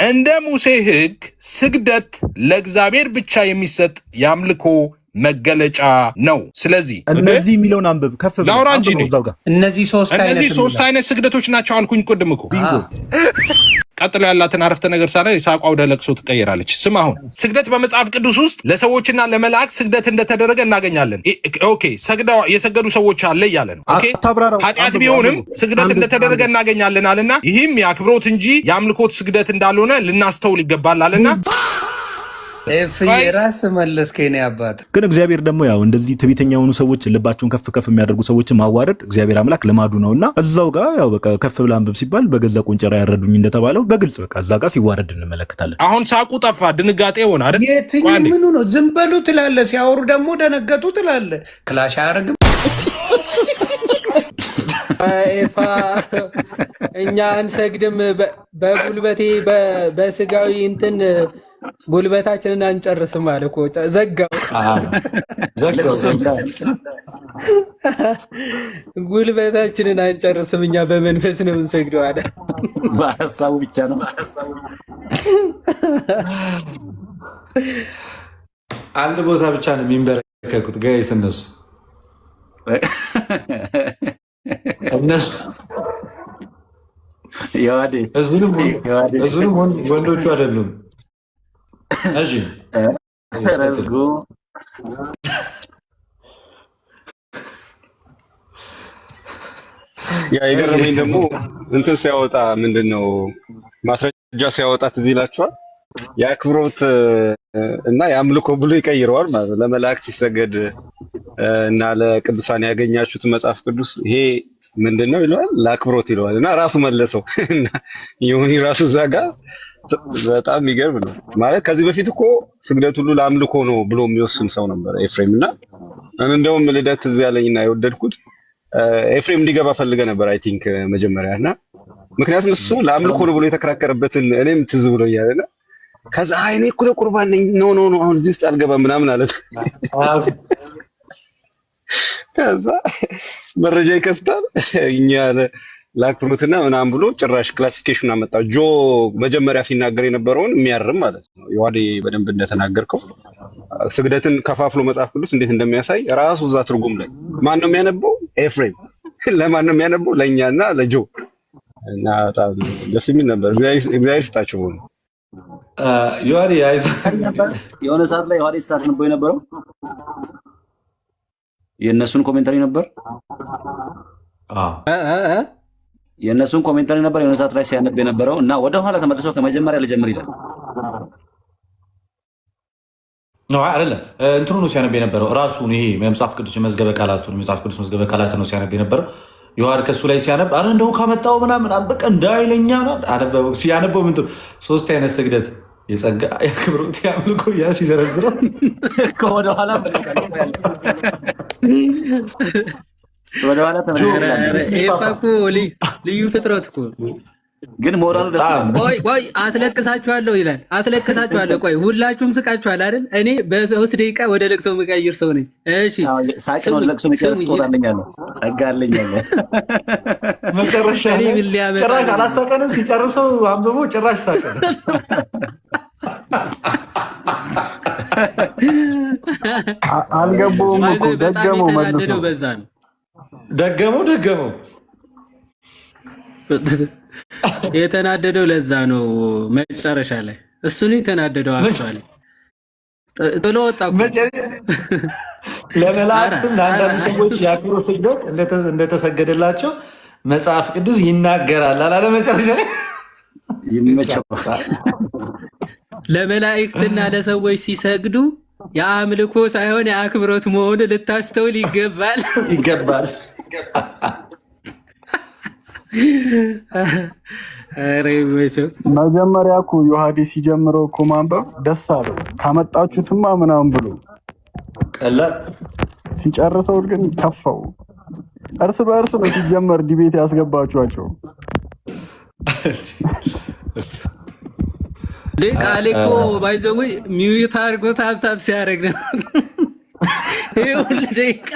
እንደ ሙሴ ሕግ ስግደት ለእግዚአብሔር ብቻ የሚሰጥ የአምልኮ መገለጫ ነው። ስለዚህ እነዚህ የሚለውን አንብብ ከፍ ብሎ ላውራ እንጂ እነዚህ ሶስት አይነት ስግደቶች ናቸው አልኩኝ ቅድም እኮ። ቀጥሎ ያላትን አረፍተ ነገር ሳለ ይሳቋ ወደ ለቅሶ ትቀየራለች። ስም አሁን ስግደት በመጽሐፍ ቅዱስ ውስጥ ለሰዎችና ለመላእክት ስግደት እንደተደረገ እናገኛለን። ኦኬ የሰገዱ ሰዎች አለ እያለ ነው። ኦኬ ኃጢአት ቢሆንም ስግደት እንደተደረገ እናገኛለን አለና ይህም የአክብሮት እንጂ የአምልኮት ስግደት እንዳልሆነ ልናስተውል ይገባል አለና የራስ መለስከኝ ነው አባት። ግን እግዚአብሔር ደግሞ ያው እንደዚህ ትዕቢተኛ የሆኑ ሰዎች ልባቸውን ከፍ ከፍ የሚያደርጉ ሰዎችን ማዋረድ እግዚአብሔር አምላክ ልማዱ ነውና እዛው ጋር ያው በቃ ከፍ ብላ አንብብ ሲባል በገዛ ቁንጨራ ያረዱኝ እንደተባለው በግልጽ በቃ እዛ ጋር ሲዋረድ እንመለከታለን። አሁን ሳቁ ጠፋ፣ ድንጋጤ ሆነ አይደል? የትኛው ምኑ ነው? ዝም በሉ ትላለህ፣ ሲያወሩ ደግሞ ደነገጡ ትላለህ። ክላሽ አያደርግም ኤፋ እኛ አንሰግድም በጉልበቴ በስጋዊ እንትን ጉልበታችንን አንጨርስም አለ እኮ ዘጋው። ጉልበታችንን አንጨርስም እኛ በመንፈስ ነው እንሰግደው አለ። በሐሳቡ ብቻ ነው። አንድ ቦታ ብቻ ነው የሚንበረከኩት ጋይስ እነሱ ህዝቡንም ወንዶቹ አይደሉም። እሺ ረዝጉ ያ የገረመኝ ደግሞ እንትን ሲያወጣ ምንድነው ማስረጃ ሲያወጣ ትዝ ይላችኋል። የአክብሮት እና የአምልኮ ብሎ ይቀይረዋል ማለት ነው። ለመላእክት ሲሰገድ እና ለቅዱሳን ያገኛችሁት መጽሐፍ ቅዱስ ይሄ ምንድነው ይለዋል፣ ለአክብሮት ይለዋል እና ራሱ መለሰው እና ይሁን ራሱ ዛጋ በጣም የሚገርም ነው ማለት። ከዚህ በፊት እኮ ስግደት ሁሉ ለአምልኮ ነው ብሎ የሚወስን ሰው ነበር ኤፍሬም። እና እንደውም ልደት እዚህ ያለኝና የወደድኩት ኤፍሬም እንዲገባ ፈልገ ነበር አይ ቲንክ መጀመሪያ እና ምክንያቱም እሱ ለአምልኮ ነው ብሎ የተከራከረበትን እኔም ትዝ ብሎኛልና ከዛ እኔ እኮ ለቁርባን ነኝ ኖ አሁን እዚህ ውስጥ አልገባም ምናምን አለ። ከዛ መረጃ ይከፍታል እኛ ለአክብሮትና ምናምን ብሎ ጭራሽ ክላሲፊኬሽን አመጣ። ጆ መጀመሪያ ሲናገር የነበረውን የሚያርም ማለት ነው። የዋዴ በደንብ እንደተናገርከው ስግደትን ከፋፍሎ መጽሐፍ ቅዱስ እንዴት እንደሚያሳይ ራሱ እዛ ትርጉም ላይ ማን ነው የሚያነበው? ኤፍሬም። ለማን ነው የሚያነበው? ለእኛና ለጆ። እና በጣም ደስ የሚል ነበር። እግዚአብሔር ይስጣቸው ነው። ዮሐዴ የሆነ ሰዓት ላይ ዮሐዴ ስታስነበው የነበረው የእነሱን ኮሜንታሪ ነበር። የእነሱን ኮሜንታሪ ነበር የሆነ ሰዓት ላይ ሲያነብ የነበረው እና ወደ ኋላ ተመልሶ ከመጀመሪያ ልጀምር ይላል። አይደለም እንትኑ ነው ሲያነብ የነበረው ራሱን ይሄ መጽሐፍ ቅዱስ መዝገበ ቃላቱን መጽሐፍ ቅዱስ መዝገበ ቃላት ነው ሲያነብ የነበረው። ዮሐድ ከሱ ላይ ሲያነብ አረ እንደው ካመጣው ምናምን በቃ እንዳይለኛ አነበው። ሲያነበው ምን ሶስት አይነት ስግደት የጸጋ የአክብሮት የአምልኮ ያ ሲዘረዝረው ወደ ኋላ ልዩ ፍጥረት እኮ ግን ሞራሉ ደስ ይላል። ቆይ አስለቅሳችኋለሁ ይላል። አስለቅሳችኋለሁ። ቆይ ሁላችሁም ስቃችኋል አይደል? እኔ በ3 ደቂቃ ወደ ለቅሶ መቀየር ሰው ነኝ። እሺ ሳቅ ነው ለቅሶ መቀየር ትወጣለኛለህ። ጸጋ አለኛለህ። መጨረሻ ጭራሽ አላሳቀንም። ሲጨርሰው አንብቦ ጭራሽ ሳቀ። አልገባውም እኮ ደገመው መልሶ በዛ ነው ደገመው የተናደደው ለዛ ነው። መጨረሻ ላይ እሱ ነው የተናደደው። አክቹአሊ ጥሎ ወጣ። ለመላእክትም ለአንዳንድ ሰዎች የአክብሮት ስግደት እንደተሰገደላቸው መጽሐፍ ቅዱስ ይናገራል አላለ። መጨረሻ ላይ ይመቸዋል። ለመላእክትና ለሰዎች ሲሰግዱ የአምልኮ ሳይሆን የአክብሮት መሆኑን ልታስተውል ይገባል። መጀመሪያ እኮ ዮሐዴ ሲጀምረው እኮ ማንበብ ደስ አለው። ካመጣችሁትማ ምናምን ብሎ ቀላል ሲጨርሰው ግን ከፋው። እርስ በእርስ ነው ሲጀመር ዲቤት ያስገባችኋቸው። ቃል እኮ ባይዘው ሚውት አድርጎ ታብታብ ሲያደርግ ነው። ይሁን ደቂቃ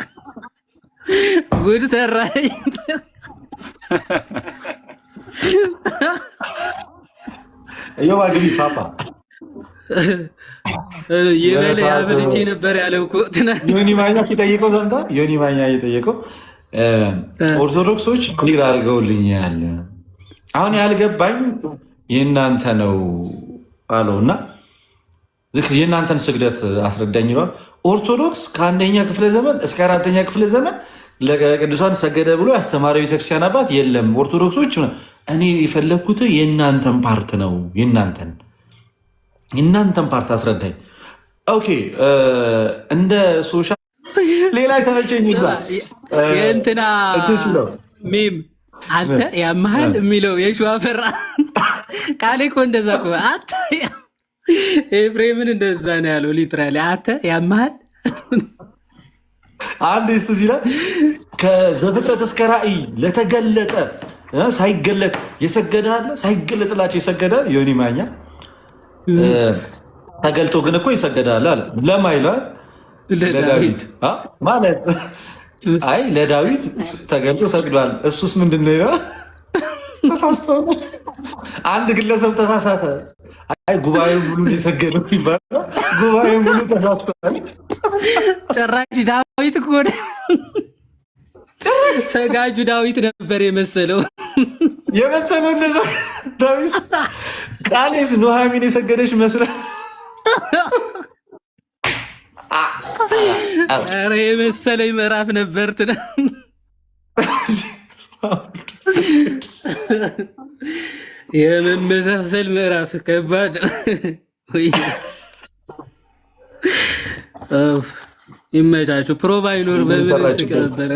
ጉድ ሰራኝ። እዮባ ግቢ ፓፓ የበለ ያበልቼ ነበር ያለው እኮ ትናንት ዮኒ ማኛ ሲጠይቀው ሰምተሃል? ዮኒ ማኛ እየጠየቀው ኦርቶዶክሶች ክሊር አድርገውልኛል። አሁን ያልገባኝ የእናንተ ነው አለው እና የእናንተን ስግደት አስረዳኝ ይለዋል። ኦርቶዶክስ ከ1ኛ ክፍለ ዘመን እስከ 4ኛ ክፍለ ዘመን ለቅዱሳን ሰገደ ብሎ ያስተማረ ቤተክርስቲያን አባት የለም። ኦርቶዶክሶች እኔ የፈለግኩት የእናንተን ፓርት ነው። የእናንተን ፓርት አስረዳኝ። ኦኬ እንደ ሶሻል ሌላ የተመቸኝ ይባል የእንትና ሚም አንተ ያመሃል የሚለው የሸዋ ፈራ ቃሌ እኮ እንደዛ እኮ አንተ ኤፍሬምን እንደዛ ነው ያለው። ሊትራሊ አንተ ያመሃል አንድ ስ ይላል ከዘፍጥረት እስከ ራእይ ለተገለጠ ሳይገለጥ የሰገደ አለ፣ ሳይገለጥላቸው የሰገደ ዮኒ ማኛ ተገልጦ ግን እኮ ይሰገዳል አለ። ለማ ይለዋል ለዳዊት ማለት አይ ለዳዊት ተገልጦ ሰግዷል። እሱስ ምንድን ነው ይላል። ተሳስቶ አንድ ግለሰብ ተሳሳተ። አይ ጉባኤው ሙሉ የሰገደው ይባላል። ጉባኤው ሙሉ ተሳስቷል። ጭራሽ ዳዊት እኮ ሰጋጁ ዳዊት ነበር የመሰለው እንደዛ ዳዊት ቃሌስ ኑሃሚን የሰገደች መስራት ኧረ የመሰለኝ ምዕራፍ ነበር። የመመሳሰል ምዕራፍ ከባድ ይመቻችሁ። ፕሮቫ ይኖር በምን ስቅ ነበረ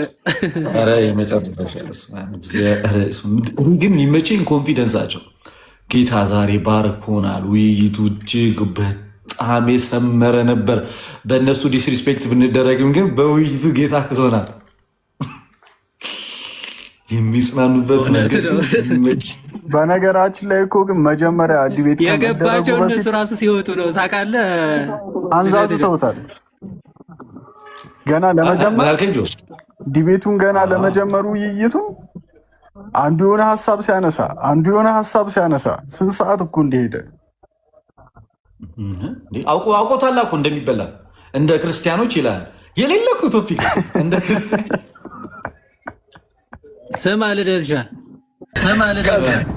ግን ይመቸኝ ኮንፊደንሳቸው። ጌታ ዛሬ ባርኮናል። ውይይቱ እጅግ በጣም የሰመረ ነበር። በእነሱ ዲስሪስፔክት ብንደረግም ግን በውይይቱ ጌታ ክሶናል። የሚጽናኑበት ነገር በነገራችን ላይ እኮ ግን መጀመሪያ ዲቤት የገባቸው እነሱ ራሱ ሲወጡ ነው ታውቃለህ። አንዛዝተውታል። ገና ለመጀመር ዲቤቱን ገና ለመጀመሩ ውይይቱን አንዱ የሆነ ሀሳብ ሲያነሳ ስንት ሰዓት እኮ እንደሄደ አውቆታል እኮ እንደሚበላ እንደ ክርስቲያኖች ይላል። የሌለ እኮ ቶፒክ እንደ ክርስቲያን ስማ ልደትሻ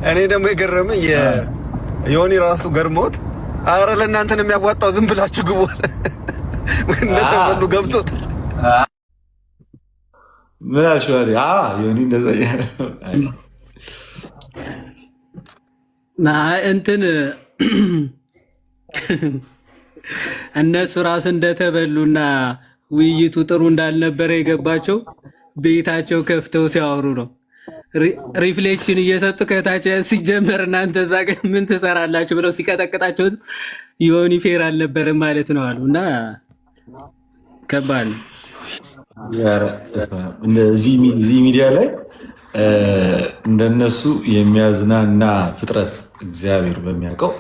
እኔ ደግሞ የገረመኝ የዮኒ ራሱ ገርሞት አረ ለእናንተን የሚያዋጣው ዝም ብላችሁ ግቡ እንደተበሉ ገብቶት ምን አልሽዋል? ዮኒ እንደዛ እንትን እነሱ ራሱ እንደተበሉና ውይይቱ ጥሩ እንዳልነበረ የገባቸው ቤታቸው ከፍተው ሲያወሩ ነው። ሪፍሌክሽን እየሰጡ ከታች ሲጀመር እናንተ እዛ ግን ምን ትሰራላችሁ ብለው ሲቀጠቅጣቸው ዮኒ ፌር አልነበረም ማለት ነው አሉ እና ከባድ ነው። እዚህ ሚዲያ ላይ እንደነሱ የሚያዝናና ፍጥረት እግዚአብሔር በሚያውቀው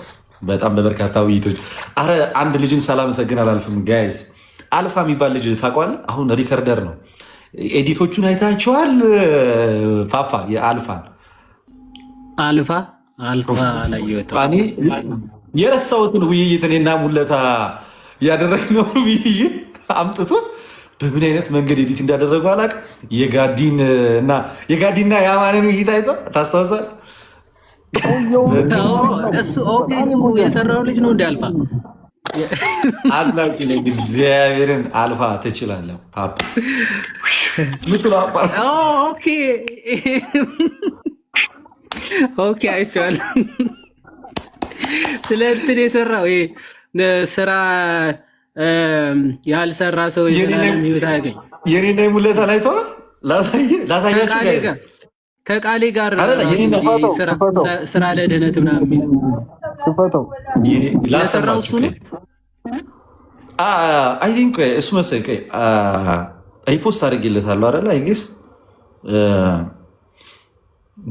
በጣም በበርካታ ውይይቶች። አረ አንድ ልጅን ሳላመሰግን አላልፍም ጋይስ። አልፋ የሚባል ልጅ ታውቀዋለህ? አሁን ሪከርደር ነው። ኤዲቶቹን አይታችኋል? ፓፓ የአልፋን አልፋ የረሳሁትን ውይይት እኔና ሙለታ ያደረግነው ውይይት አምጥቶ በምን አይነት መንገድ ኤዲት እንዳደረጉ አላውቅም። የጋዲና የአማንን ውይይት አይተህ ታስታውሳለህ? እሱ የሰራው ልጅ ነው እንደ አልፋ አድናቂ ነኝ። እግዚአብሔርን አልፋ ትችላለህ ፓፓ ኦኬ አይቼዋለሁ። ስለ እንትን የሰራው ስራ ያልሰራ ሰው የኔና ሙለታ ላይ ተዋል ላሳያችሁ ከቃሌ ጋር ስራ ለድህነት ምናምን የሰራው እሱ ነው። አይ ቲንክ እሱ መሰለኝ ሪፖስት አድርጌለታለሁ አይደል? አይጌስ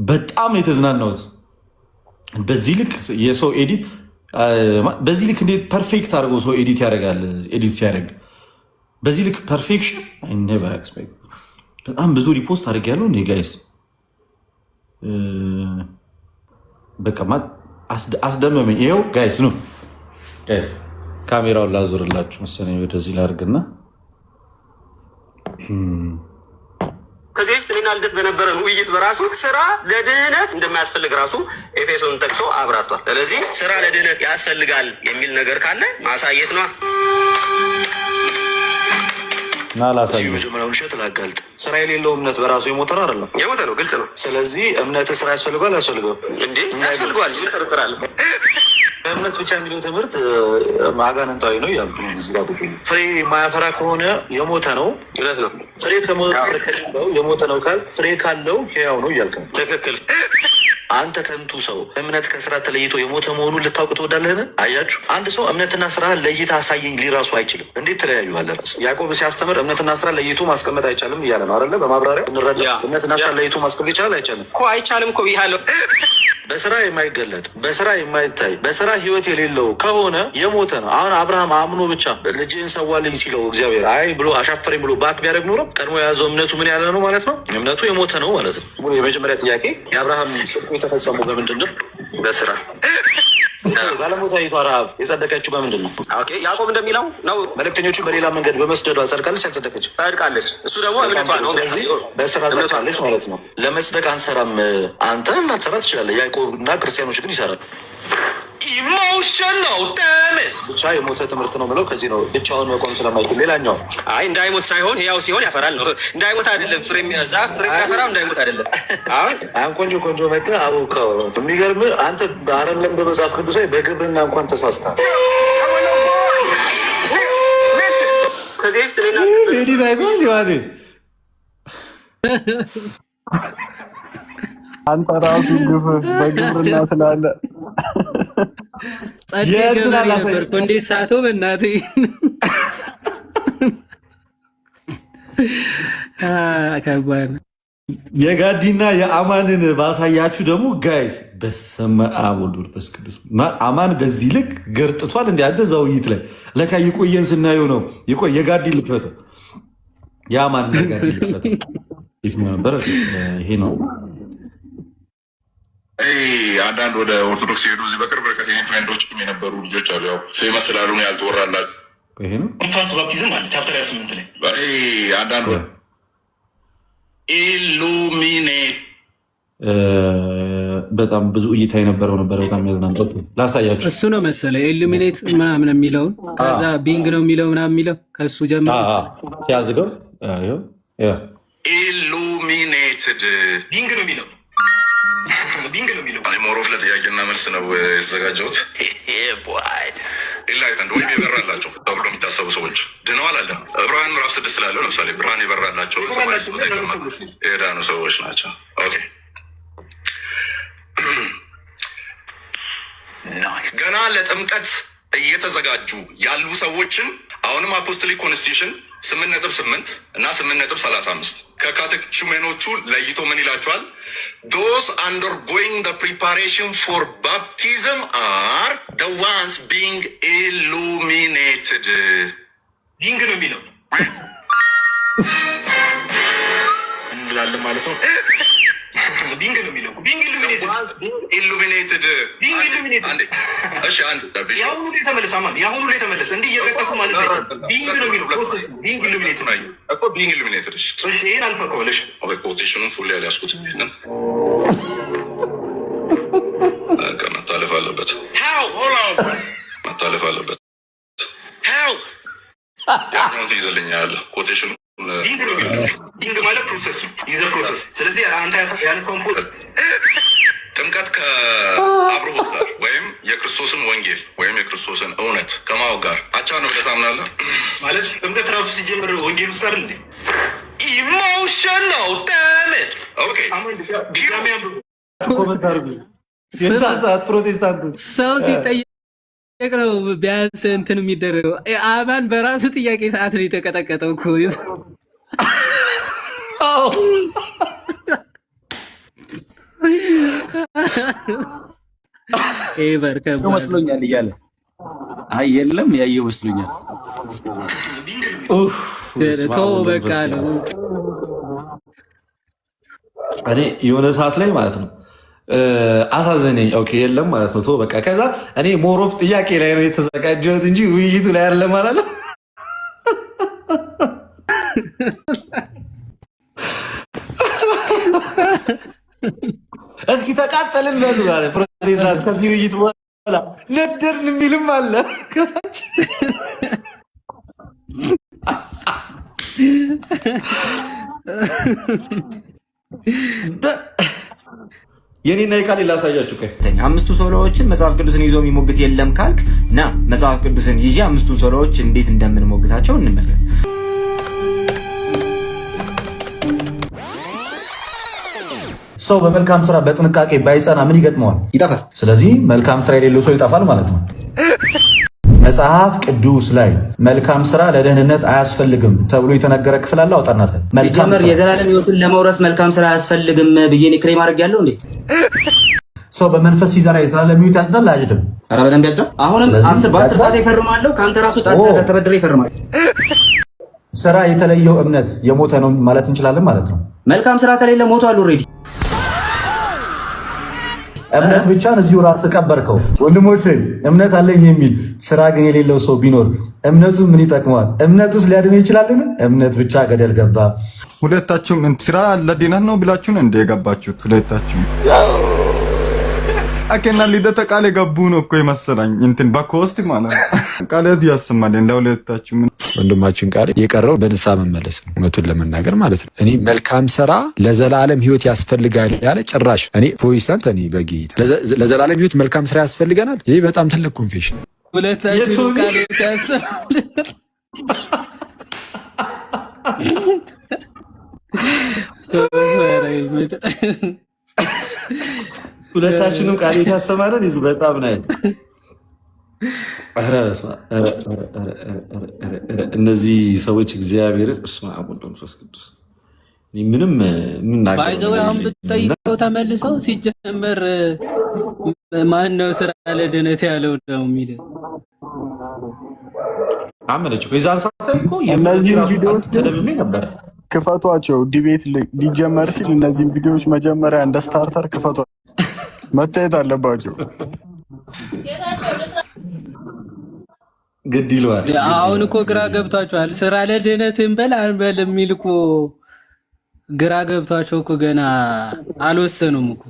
በጣም የተዝናናሁት በዚህ ልክ የሰው ኤዲት በዚህ ልክ እንዴት ፐርፌክት አድርጎ ሰው ኤዲት ያደርጋል። ኤዲት ሲያደርግ በዚህ ልክ ፐርፌክሽን አይ ኔቨር ኤክስፔክት። በጣም ብዙ ሪፖስት አድርጌያለሁ እኔ ጋይስ። በቃ አስደመመኝ። ይኸው ጋይስ ነው ካሜራውን ላዞርላችሁ መሰለኝ፣ ወደዚህ ላድርግና ከዚህ በፊት እኔና ልደት በነበረን ውይይት በራሱ ስራ ለድህነት እንደማያስፈልግ ራሱ ኤፌሶን ጠቅሶ አብራርቷል። ስለዚህ ስራ ለድህነት ያስፈልጋል የሚል ነገር ካለ ማሳየት ነው። የመጀመሪያውን ውሸት ላጋልጥ። ስራ የሌለው እምነት በራሱ የሞተ ነው አይደለም? የሞተ ነው፣ ግልጽ ነው። ስለዚህ እምነት ስራ ያስፈልገዋል ያስፈልገዋል እንዴ? ያስፈልገዋል። ምን ጥርጥር አለ? እምነት ብቻ የሚለው ትምህርት አጋንንታዊ ነው እያሉ ፍሬ የማያፈራ ከሆነ የሞተ ነው። እውነት ነው። ፍሬ ከሌለው የሞተ ነው ካል ፍሬ ካለው ሕያው ነው እያልክ ነው። ትክክል። አንተ ከንቱ ሰው እምነት ከስራ ተለይቶ የሞተ መሆኑን ልታውቅ ትወዳለህን? አያችሁ፣ አንድ ሰው እምነትና ስራ ለይታ አሳየኝ ሊራሱ አይችልም። እንዴት ተለያዩዋል? ራሱ ያዕቆብ ሲያስተምር እምነትና ስራ ለይቶ ማስቀመጥ አይቻልም እያለ ነው አይደለ? በማብራሪያ እንረዳ። እምነትና ስራ ለይቶ ማስቀመጥ ይቻላል አይቻልም? እኮ አይቻልም እኮ ብያለሁ። በስራ የማይገለጥ በስራ የማይታይ በስራ ህይወት የሌለው ከሆነ የሞተ ነው። አሁን አብርሃም አምኖ ብቻ ልጅህን ሰዋልኝ ሲለው እግዚአብሔር አይ ብሎ አሻፈረኝ ብሎ ባክ ቢያደርግ ኖሮ ቀድሞ የያዘው እምነቱ ምን ያለ ነው ማለት ነው? እምነቱ የሞተ ነው ማለት ነው። የመጀመሪያ ጥያቄ የአብርሃም ጽድቁ የተፈጸሙ በምንድን ነው? በስራ። ባለሞታይቷ ረሃብ የጸደቀችው በምንድን ነው? ያዕቆብ እንደሚለው ነው። መልእክተኞቹ በሌላ መንገድ በመስደዷ ጸድቃለች አልጸደቀችም? ጸድቃለች። እሱ ደግሞ እምነቷ ነው። ስለዚህ በስራ ጸድቃለች ማለት ነው። ለመጽደቅ አንሰራም። አንተ ላትሰራ ትችላለህ። ያዕቆብ እና ክርስቲያኖች ግን ይሰራል። ኢሞሽናል ዳሜጅ ብቻ የሞተ ትምህርት ነው ብለው ከዚህ ነው ብቻውን መቆም ስለማይችል። ሌላኛው አይ እንዳይሞት ሳይሆን ያው ሲሆን ያፈራል ነው። እንዳይሞት አይደለም ፍሬ ዛፍ ፍሬ ያፈራው እንዳይሞት አይደለም። አሁን ቆንጆ መጥተህ አቦካው። የሚገርምህ አንተ አይደለም በመጽሐፍ ቅዱስ ላይ በግብርና እንኳን ተሳስተሃል። ከዚህ በፊት ሌዲ ባይባል ይዋል አንተ ራሱ ግፍ በግብርና ትላለህ። እንዴት ሳቶ በእናትህ ከባድ የጋዲና የአማንን ባሳያችሁ ደግሞ ጋይስ በስመ አብ ወወልድ ወመንፈስ ቅዱስ። አማን በዚህ ልክ ገርጥቷል። እንደ አንተ እዛ ውይይት ላይ ለካ የቆየን ስናየው ነው የጋዲ ልክፈተው የአማን ጋዲ ልክፈተው የትኛው ነበረ? ይሄ ነው። አንዳንድ ወደ ኦርቶዶክስ የሄዱ እዚህ በቅርብ ርቀት ፍሬንዶችም የነበሩ ልጆች አሉ። ያው ፌመስ ስላሉ ያልተወራላቸው ይሄ ነው። ኢንፋንት ባፕቲዝም አለ ቻፕተር 28 ላይ አንዳንድ ኢሉሚኔት በጣም ብዙ እይታ የነበረው ነበረ። በጣም የሚያዝናንጠው ላሳያችሁ። እሱ ነው መሰለ ኢሉሚኔት ምናምን የሚለውን ከዛ ቢንግ ነው የሚለው ምናምን የሚለው ከእሱ ጀምሮ ሲያዝገው ኢሉሚኔትድ ቢንግ ነው የሚለው ሞሮፍ ለጥያቄና መልስ ነው የተዘጋጀሁት። ኢንላይትንድ ወይም የበራላቸው ተብሎ የሚታሰቡ ሰዎች ድነዋል አለ ዕብራውያን ምዕራፍ 6 ላለው ለምሳሌ ብርሃን የበራላቸው የዳኑ ሰዎች ናቸው። ኦኬ ገና ለጥምቀት እየተዘጋጁ ያሉ ሰዎችን አሁንም አፖስቶሊክ ኮንስቲቱሽን 8.8 እና 8.35 ከካቴቹሜኖቹ ለይቶ ምን ይላቸዋል? those undergoing the preparation for baptism are the ones being illuminated ቢንግ ነው የሚለው እንላለን ማለት ነው። ቢንግ ነው የሚለው ቢንግ ኢሉሚኔትድ የአሁኑ ላይ ተመለስ አማን የአሁኑ ላይ ተመለስ እንዲህ እየቀጠፉ ማለት ነው። ቢንግ ነው የሚለው ፕሮሰስ ቢንግ ኢሉሚኔትድ እኮ ቢንግ ኢሉሚኔትድ። እሺ ይሄን አልፈቀውልሽ ኮቴሽኑን ፉል ያልያዝኩት ይሄንን መታለፍ አለበት መታለፍ አለበት። ያኛውን ትይዘልኛለህ ኮቴሽኑ ቢንግ ማለት ፕሮሰስ ይዘ ፕሮሰስ። ስለዚህ አንተ ያነሳውን ጥምቀት ከአብርሆት ጋር ወይም የክርስቶስን ወንጌል ወይም የክርስቶስን እውነት ከማወቅ ጋር አቻ ነው ብለህ ታምናለህ? ማለት ጥምቀት ራሱ ሲጀምር ወንጌል ውስጥ አይደል? ኢሞሽናል ዳሜጅ ኦኬ። ፕሮቴስታንቱ ሰው ሲጠየቅ ነው ቢያንስ እንትን የሚደረገው። አማን በራሱ ጥያቄ ሰዓት ነው የተቀጠቀጠው እኮ መስሎኛል እያለ አይ የለም ያየው መስሎኛል። በቃ ነው። እኔ የሆነ ሰዓት ላይ ማለት ነው አሳዘነኝ። ኦኬ የለም ማለት ነው። በቃ ከዛ እኔ ሞሮፍ ጥያቄ ላይ ነው የተዘጋጀሁት እንጂ ውይይቱ ላይ አይደለም አላለ። እስኪ ተቃጠልን በሉ አለ ፕሮቴስታንት። ከዚህ ውይይት በኋላ ነደርን የሚልም አለ ከታች። የኔና የቃል ላሳያችሁ። 5 ሶሎዎችን መጽሐፍ ቅዱስን ይዞ የሚሞግት የለም ካልክ ና መጽሐፍ ቅዱስን ይዤ 5ቱን ሶሎዎች እንዴት እንደምንሞግታቸው እንመልከት። ሰው በመልካም ስራ በጥንቃቄ ባይጸና ምን ይገጥመዋል? ይጠፋል። ስለዚህ መልካም ስራ የሌለው ሰው ይጠፋል ማለት ነው። መጽሐፍ ቅዱስ ላይ መልካም ስራ ለደህንነት አያስፈልግም ተብሎ የተነገረ ክፍል አለ። አውጣና ሰ መልካም የዘላለም ሕይወትን ለመውረስ መልካም ስራ አያስፈልግም ብዬ እኔ ክሬም አድርጌያለሁ እንዴ? ሰው በመንፈስ ሲዘራ የዘላለም ሕይወት ያድናል አያድንም? ኧረ በደንብ ያድናል። አሁንም 10 በ10 ጣት ይፈርማለሁ። ከአንተ ራሱ ጣት ተበድሬ ይፈርማል። ስራ የተለየው እምነት የሞተ ነው ማለት እንችላለን ማለት ነው። መልካም ስራ ከሌለ ሞቷል ኦልሬዲ። እምነት ብቻን እዚሁ ራስ ቀበርከው። ወንድሞቼ እምነት አለኝ የሚል ስራ ግን የሌለው ሰው ቢኖር እምነቱ ምን ይጠቅመዋል? እምነቱስ ሊያድነው ይችላልን? እምነት ብቻ ገደል ገባ። ሁለታችሁም ስራ ለዲናት ነው ብላችሁን እንደ የገባችሁት ሁለታችሁም አከና ሊደተ ቃል ገቡ ነው እኮ የመሰለኝ እንትን በኮስት ማለት ነው። ቃላት ያሰማልን ለሁለታችሁም። ወንድማችን ቃል የቀረው በንስሐ መመለስ ነው፣ እውነቱን ለመናገር ማለት ነው። እኔ መልካም ስራ ለዘላለም ሕይወት ያስፈልጋል ያለ ጭራሽ እኔ ፕሮቴስታንት እኔ በጌታ ለዘላለም ሕይወት መልካም ስራ ያስፈልገናል። ይሄ በጣም ትልቅ ኮንፌሽን። ሁለታችሁ ቃል ያሰማል። ሁለታችንም ቃል ያሰማልን ይዙ በጣም ናይ እነዚህ ሰዎች እግዚአብሔር እስማ አቡነ መንፈስ ቅዱስ ምንም ባይዘው አሁን ብትጠይቀው ተመልሰው ሲጀመር ማን ነው ስራ ለድነት ያለው ነው የሚል አመለች። ከዛን ሰዓት እኮ እነዚህ ቪዲዮዎች ተደብሜ ነበር። ክፈቷቸው። ዲቤት ሊጀመር ሲል እነዚህ ቪዲዮዎች መጀመሪያ እንደ ስታርተር ክፈቷቸው፣ መታየት አለባቸው። ግድ ይለዋል። አሁን እኮ ግራ ገብቷቸዋል። ስራ ለድነት እንበል አንበል የሚል እኮ ግራ ገብቷቸው እኮ ገና አልወሰኑም እኮ።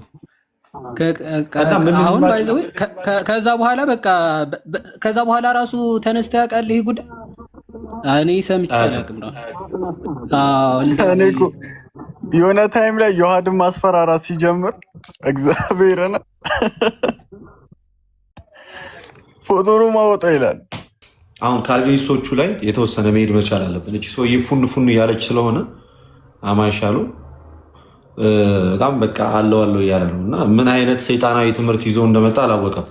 አሁን ባይዘው ከዛ በኋላ በቃ ከዛ በኋላ ራሱ ተነስተ ያውቃል ይሄ ጉዳይ። እኔ ሰምቼ አላውቅም ነው። እኔ እኮ የሆነ ታይም ላይ ዮሐድን ማስፈራራት ሲጀምር እግዚአብሔርን ፎቶሮ ማወጣ ይላል። አሁን ካልቪኒስቶቹ ላይ የተወሰነ መሄድ መቻል አለብን። እቺ ሰውዬ ፉን ፉን እያለች ስለሆነ አማይሻሉ በጣም በቃ አለው እያለ ነው እና ምን አይነት ሰይጣናዊ ትምህርት ይዞ እንደመጣ አላወቀም።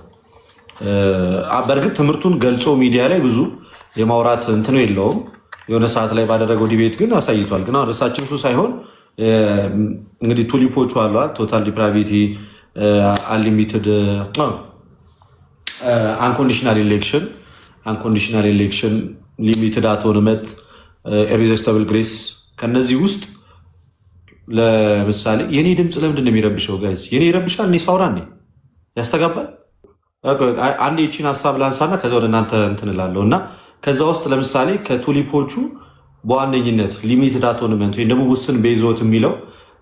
በእርግጥ ትምህርቱን ገልጾ ሚዲያ ላይ ብዙ የማውራት እንትኑ የለውም። የሆነ ሰዓት ላይ ባደረገው ዲቤት ግን አሳይቷል። ግን አሁን እርሳችን እሱ ሳይሆን እንግዲህ ቱሊፖቹ አሏል። ቶታል ዲፕራቪቲ፣ አንሊሚትድ፣ አንኮንዲሽናል ኤሌክሽን፣ ሊሚትድ አቶንመት፣ ኢሪዚስቲብል ግሬስ። ከነዚህ ውስጥ ለምሳሌ የኔ ድምፅ ለምንድን ነው የሚረብሸው? ጋይዝ የኔ ይረብሻል? እኔ ሳውራ ያስተጋባል? አንድ የቺን ሀሳብ ላንሳና ከዛ ወደ እናንተ እንትን እላለሁ እና ከዛ ውስጥ ለምሳሌ ከቱሊፖቹ በዋነኝነት ሊሚትድ አቶንመንት ወይም ደግሞ ውስን ቤዞት የሚለው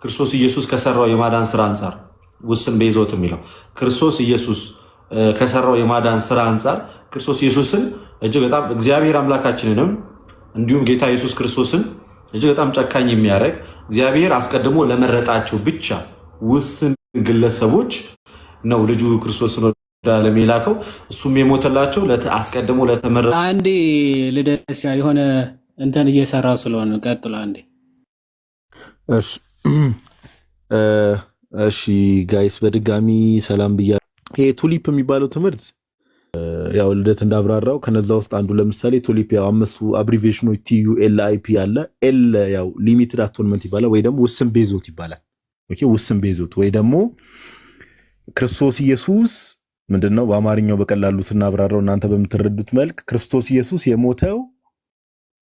ክርስቶስ ኢየሱስ ከሰራው የማዳን ስራ አንጻር ውስን ቤዞት የሚለው ክርስቶስ ኢየሱስ ከሰራው የማዳን ስራ አንጻር ክርስቶስ ኢየሱስን እጅግ በጣም እግዚአብሔር አምላካችንንም እንዲሁም ጌታ ኢየሱስ ክርስቶስን እጅግ በጣም ጨካኝ የሚያደርግ እግዚአብሔር አስቀድሞ ለመረጣቸው ብቻ ውስን ግለሰቦች ነው ልጁ ክርስቶስን ወደ ዓለም የላከው። እሱም የሞተላቸው አስቀድሞ ለተመረጡ። አንዴ ልደስ የሆነ እንትን እየሰራ ስለሆነ ቀጥሎ አንዴ። እሺ ጋይስ በድጋሚ ሰላም ብያ። ይሄ ቱሊፕ የሚባለው ትምህርት ያው ልደት እንዳብራራው ከነዛ ውስጥ አንዱ ለምሳሌ ቱሊፕ ያው 5ቱ አብሪቬሽኖች TULIP አለ። ኤል ያው ሊሚትድ አቶንመንት ይባላል ወይ ደግሞ ውስን ቤዞት ይባላል። ኦኬ ውስን ቤዞት ወይ ደግሞ ክርስቶስ ኢየሱስ ምንድነው በአማርኛው በቀላሉ ስናብራራው እናንተ በምትረዱት መልክ ክርስቶስ ኢየሱስ የሞተው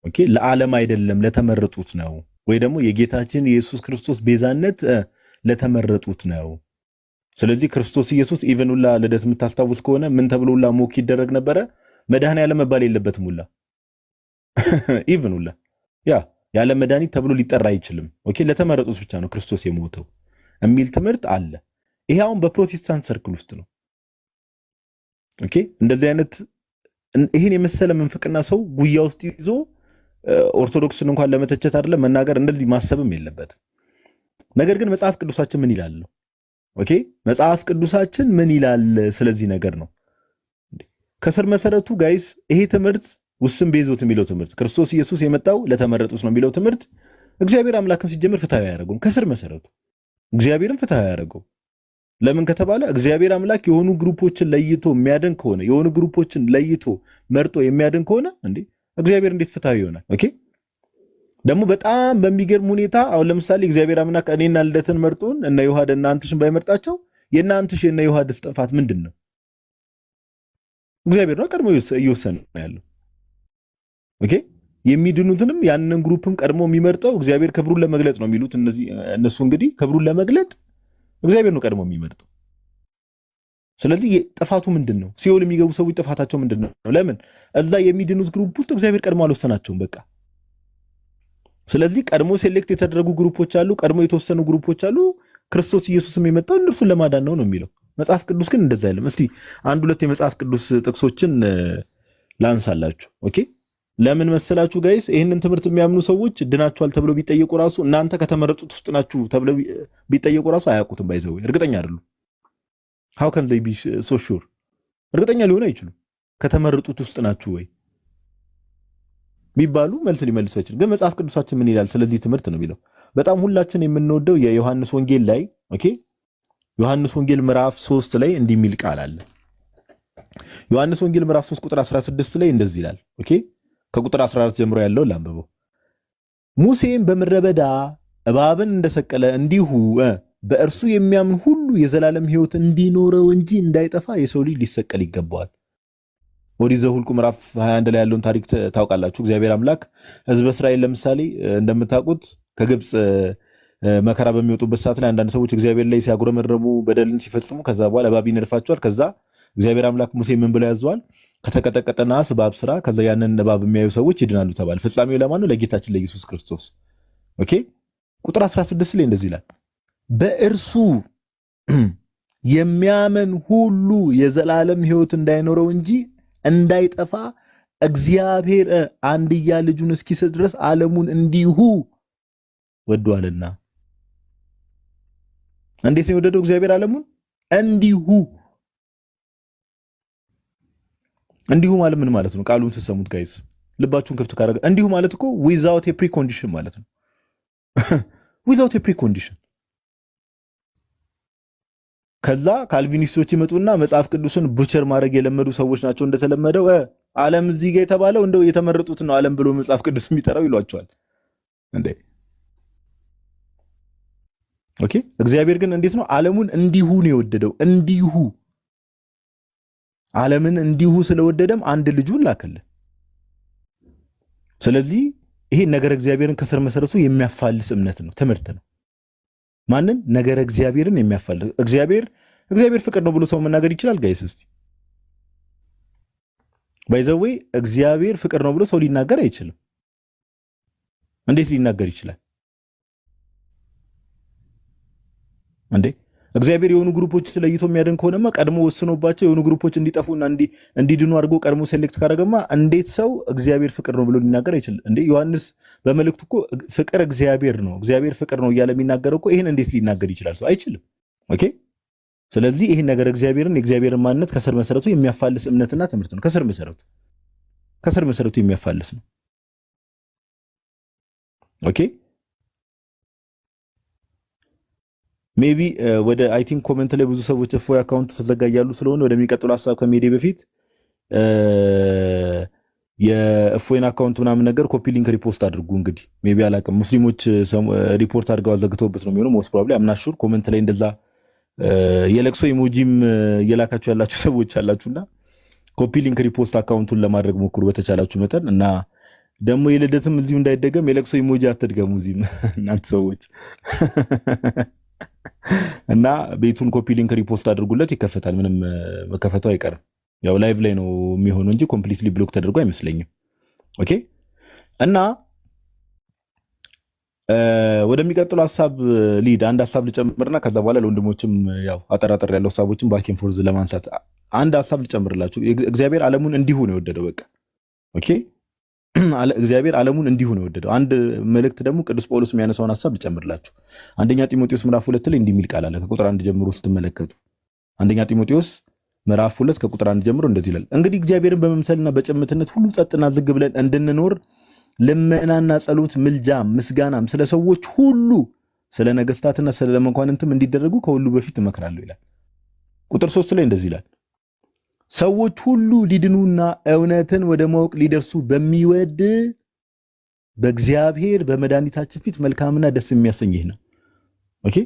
ኦኬ ለዓለም አይደለም ለተመረጡት ነው። ወይ ደግሞ የጌታችን የኢየሱስ ክርስቶስ ቤዛነት ለተመረጡት ነው። ስለዚህ ክርስቶስ ኢየሱስ ኢቨን ሁላ ልደት የምታስታውስ ከሆነ ምን ተብሎ ሁላ ሞክ ይደረግ ነበረ? መድኃኔዓለም መባል የለበትም ሁላ ኢቨን ሁላ ያለ መድኃኒት ተብሎ ሊጠራ አይችልም። ኦኬ ለተመረጡት ብቻ ነው ክርስቶስ የሞተው የሚል ትምህርት አለ። ይሄ አሁን በፕሮቴስታንት ሰርክል ውስጥ ነው። ኦኬ እንደዚህ አይነት ይሄን የመሰለ መንፍቅና ሰው ጉያ ውስጥ ይዞ ኦርቶዶክስን እንኳን ለመተቸት አይደለም መናገር እንደዚህ ማሰብም የለበትም። ነገር ግን መጽሐፍ ቅዱሳችን ምን ይላል ነው? ኦኬ መጽሐፍ ቅዱሳችን ምን ይላል ስለዚህ ነገር ነው። ከስር መሰረቱ ጋይስ ይሄ ትምህርት ውስን ቤዞት የሚለው ትምህርት ክርስቶስ ኢየሱስ የመጣው ለተመረጡት ነው የሚለው ትምህርት እግዚአብሔር አምላክን ሲጀምር ፍትሃዊ ያደረገው ከስር መሰረቱ እግዚአብሔርን ፍትሃዊ ያደረገው ለምን ከተባለ እግዚአብሔር አምላክ የሆኑ ግሩፖችን ለይቶ የሚያድን ከሆነ የሆኑ ግሩፖችን ለይቶ መርጦ የሚያድን ከሆነ እንዴ እግዚአብሔር እንዴት ፍትሃዊ ይሆናል? ኦኬ ደግሞ በጣም በሚገርም ሁኔታ አሁን ለምሳሌ እግዚአብሔር አምላክ እኔና ልደትን መርጦን እና ዮሐድ እና አንትሽን ባይመርጣቸው የእናንትሽ እና ዮሐድ ጥፋት ምንድነው? እግዚአብሔር ነው ቀድሞ እየወሰነ ያለው። ኦኬ የሚድኑትንም ያንን ግሩፕም ቀድሞ የሚመርጠው እግዚአብሔር ክብሩን ለመግለጥ ነው የሚሉት እነሱ እንግዲህ ክብሩን ለመግለጥ እግዚአብሔር ነው ቀድሞ የሚመርጠው። ስለዚህ ጥፋቱ ምንድነው? ሲኦል የሚገቡ ሰዎች ጥፋታቸው ምንድነው? ለምን እዛ የሚድኑት ግሩፕ ውስጥ እግዚአብሔር ቀድሞ አልወሰናቸውም በቃ። ስለዚህ ቀድሞ ሴሌክት የተደረጉ ግሩፖች አሉ፣ ቀድሞ የተወሰኑ ግሩፖች አሉ። ክርስቶስ ኢየሱስም የመጣው እነርሱን ለማዳን ነው የሚለው መጽሐፍ ቅዱስ ግን እንደዛ አይደለም። እስቲ አንድ ሁለት የመጽሐፍ ቅዱስ ጥቅሶችን ላንሳላችሁ። ኦኬ ለምን መሰላችሁ ጋይስ? ይህንን ትምህርት የሚያምኑ ሰዎች ድናችኋል ተብለው ቢጠየቁ ራሱ እናንተ ከተመረጡት ውስጥ ናችሁ ተብለው ቢጠየቁ ራሱ አያውቁትም። ባይዘው እርግጠኛ አይደሉም። how can they be so sure? እርግጠኛ ሊሆኑ አይችሉም። ከተመረጡት ውስጥ ናችሁ ወይ ቢባሉ መልስ ሊመልሱ አይችልም። ግን መጽሐፍ ቅዱሳችን ምን ይላል ስለዚህ ትምህርት ነው የሚለው። በጣም ሁላችን የምንወደው የዮሐንስ ወንጌል ላይ ኦኬ ዮሐንስ ወንጌል ምዕራፍ 3 ላይ እንዲህ የሚል ቃል አለ። ዮሐንስ ወንጌል ምዕራፍ 3 ቁጥር 16 ላይ እንደዚህ ይላል። ኦኬ ከቁጥር 14 ጀምሮ ያለው ላንብበው። ሙሴም በምድረ በዳ እባብን እንደሰቀለ እንዲሁ በእርሱ የሚያምን ሁሉ የዘላለም ሕይወት እንዲኖረው እንጂ እንዳይጠፋ የሰው ልጅ ሊሰቀል ይገባዋል። ኦሪት ዘኍልቍ ምዕራፍ 21 ላይ ያለውን ታሪክ ታውቃላችሁ። እግዚአብሔር አምላክ ሕዝበ እስራኤል ለምሳሌ እንደምታውቁት ከግብፅ መከራ በሚወጡበት ሰዓት ላይ አንዳንድ ሰዎች እግዚአብሔር ላይ ሲያጉረመረሙ በደልን ሲፈጽሙ ከዛ በኋላ እባብ ይነድፋቸዋል። ከዛ እግዚአብሔር አምላክ ሙሴ ምን ብሎ ያዘዋል? ከተቀጠቀጠ ናስ እባብ ስራ፣ ከዛ ያንን እባብ የሚያዩ ሰዎች ይድናሉ ተባለ። ፍጻሜው ለማን ነው? ለጌታችን ለኢየሱስ ክርስቶስ። ኦኬ ቁጥር 16 ላይ እንደዚህ ይላል፣ በእርሱ የሚያምን ሁሉ የዘላለም ሕይወት እንዳይኖረው እንጂ እንዳይጠፋ እግዚአብሔር አንድያ ልጁን እስኪሰጥ ድረስ ዓለሙን እንዲሁ ወዷልና። እንዴት ነው የወደደው እግዚአብሔር ዓለሙን? እንዲሁ። እንዲሁ ማለት ምን ማለት ነው? ቃሉን ስትሰሙት ጋይስ ልባችሁን ከፍት ካደረገ እንዲሁ ማለት እኮ ዊዛውት ኤ ፕሪኮንዲሽን ማለት ነው። ዊዛውት ኤ ፕሪኮንዲሽን። ከዛ ካልቪኒስቶች ይመጡና መጽሐፍ ቅዱስን ቡቸር ማድረግ የለመዱ ሰዎች ናቸው። እንደተለመደው ዓለም እዚህ ጋር የተባለው እንደው የተመረጡት ነው ዓለም ብሎ መጽሐፍ ቅዱስ የሚጠራው ይሏቸዋል እንዴ። ኦኬ እግዚአብሔር ግን እንዴት ነው ዓለሙን እንዲሁ ነው የወደደው? እንዲሁ ዓለምን እንዲሁ ስለወደደም አንድ ልጁን ላከልን። ስለዚህ ይሄ ነገር እግዚአብሔርን ከስር መሰረቱ የሚያፋልስ እምነት ነው፣ ትምህርት ነው። ማንን? ነገር እግዚአብሔርን የሚያፋልስ። እግዚአብሔር ፍቅር ነው ብሎ ሰው መናገር ይችላል ጋይስ? እስቲ ባይዘዌ እግዚአብሔር ፍቅር ነው ብሎ ሰው ሊናገር አይችልም። እንዴት ሊናገር ይችላል እንዴ? እግዚአብሔር የሆኑ ግሩፖች ለይቶ የሚያድን ከሆነማ ቀድሞ ወስኖባቸው የሆኑ ግሩፖች እንዲጠፉና እንዲድኑ አድርጎ ቀድሞ ሴሌክት ካደረገማ እንዴት ሰው እግዚአብሔር ፍቅር ነው ብሎ ሊናገር አይችልም እንዴ? ዮሐንስ በመልእክቱ እኮ ፍቅር እግዚአብሔር ነው፣ እግዚአብሔር ፍቅር ነው እያለ የሚናገረው እኮ ይሄን እንዴት ሊናገር ይችላል? ሰው አይችልም። ኦኬ ስለዚህ ይሄን ነገር የእግዚአብሔርን ማንነት ከስር መሰረቱ የሚያፋልስ እምነትና ትምህርት ነው። ከስር መሰረቱ የሚያፋልስ ነው። ኦኬ ሜቢ ወደ አይ ቲንክ ኮሜንት ላይ ብዙ ሰዎች እፎይ አካውንቱ ተዘጋያሉ ስለሆነ ወደሚቀጥለው ሐሳብ ከመሄዴ በፊት የእፎይን አካውንት ምናምን ነገር ኮፒ ሊንክ ሪፖስት አድርጉ። እንግዲህ ሜቢ አላውቅም፣ ሙስሊሞች ሪፖርት አድርገው አዘግተውበት ነው የሚሆነው ሞስት ፕሮባብሊ አምናሹር። ኮሜንት ላይ እንደዛ የለቅሶ ኢሞጂም እየላካችሁ ያላችሁ ሰዎች አላችሁና ኮፒ ሊንክ ሪፖስት አካውንቱን ለማድረግ ሞክሩ በተቻላችሁ መጠን። እና ደግሞ የልደትም እዚሁ እንዳይደገም የለቅሶ ኢሞጂ አትድገሙ እዚህም እናንተ ሰዎች እና ቤቱን ኮፒ ሊንክ ሪፖስት አድርጉለት፣ ይከፈታል። ምንም መከፈቱ አይቀርም። ያው ላይቭ ላይ ነው የሚሆነው እንጂ ኮምፕሊትሊ ብሎክ ተደርጎ አይመስለኝም። ኦኬ እና ወደሚቀጥለው ሀሳብ ሊድ አንድ ሀሳብ ልጨምርና ከዛ በኋላ ለወንድሞችም ያው አጠራጠር ያለው ሀሳቦችን ባኪን ፎርዝ ለማንሳት አንድ ሀሳብ ልጨምርላችሁ። እግዚአብሔር ዓለሙን እንዲሁ ነው የወደደው። በቃ ኦኬ እግዚአብሔር ዓለሙን እንዲሁ ነው የወደደው። አንድ መልእክት ደግሞ ቅዱስ ጳውሎስ የሚያነሳውን ሀሳብ ልጨምርላችሁ። አንደኛ ጢሞቴዎስ ምዕራፍ 2 ላይ እንዲህ የሚል ቃል አለ። ከቁጥር 1 ጀምሮ ስትመለከቱ አንደኛ ጢሞቴዎስ ምዕራፍ 2 ከቁጥር 1 ጀምሮ እንደዚህ ይላል። እንግዲህ እግዚአብሔርን በመምሰልና በጭምትነት ሁሉ ጸጥና ዝግ ብለን እንድንኖር ልመናና ጸሎት፣ ምልጃ፣ ምስጋናም ስለ ሰዎች ሁሉ ስለ ነገስታትና ስለ መኳንንትም እንዲደረጉ ከሁሉ በፊት እመክራለሁ ይላል። ቁጥር 3 ላይ እንደዚህ ይላል። ሰዎች ሁሉ ሊድኑና እውነትን ወደ ማወቅ ሊደርሱ በሚወድ በእግዚአብሔር በመድኃኒታችን ፊት መልካምና ደስ የሚያሰኝ ይህ ነው። ኦኬ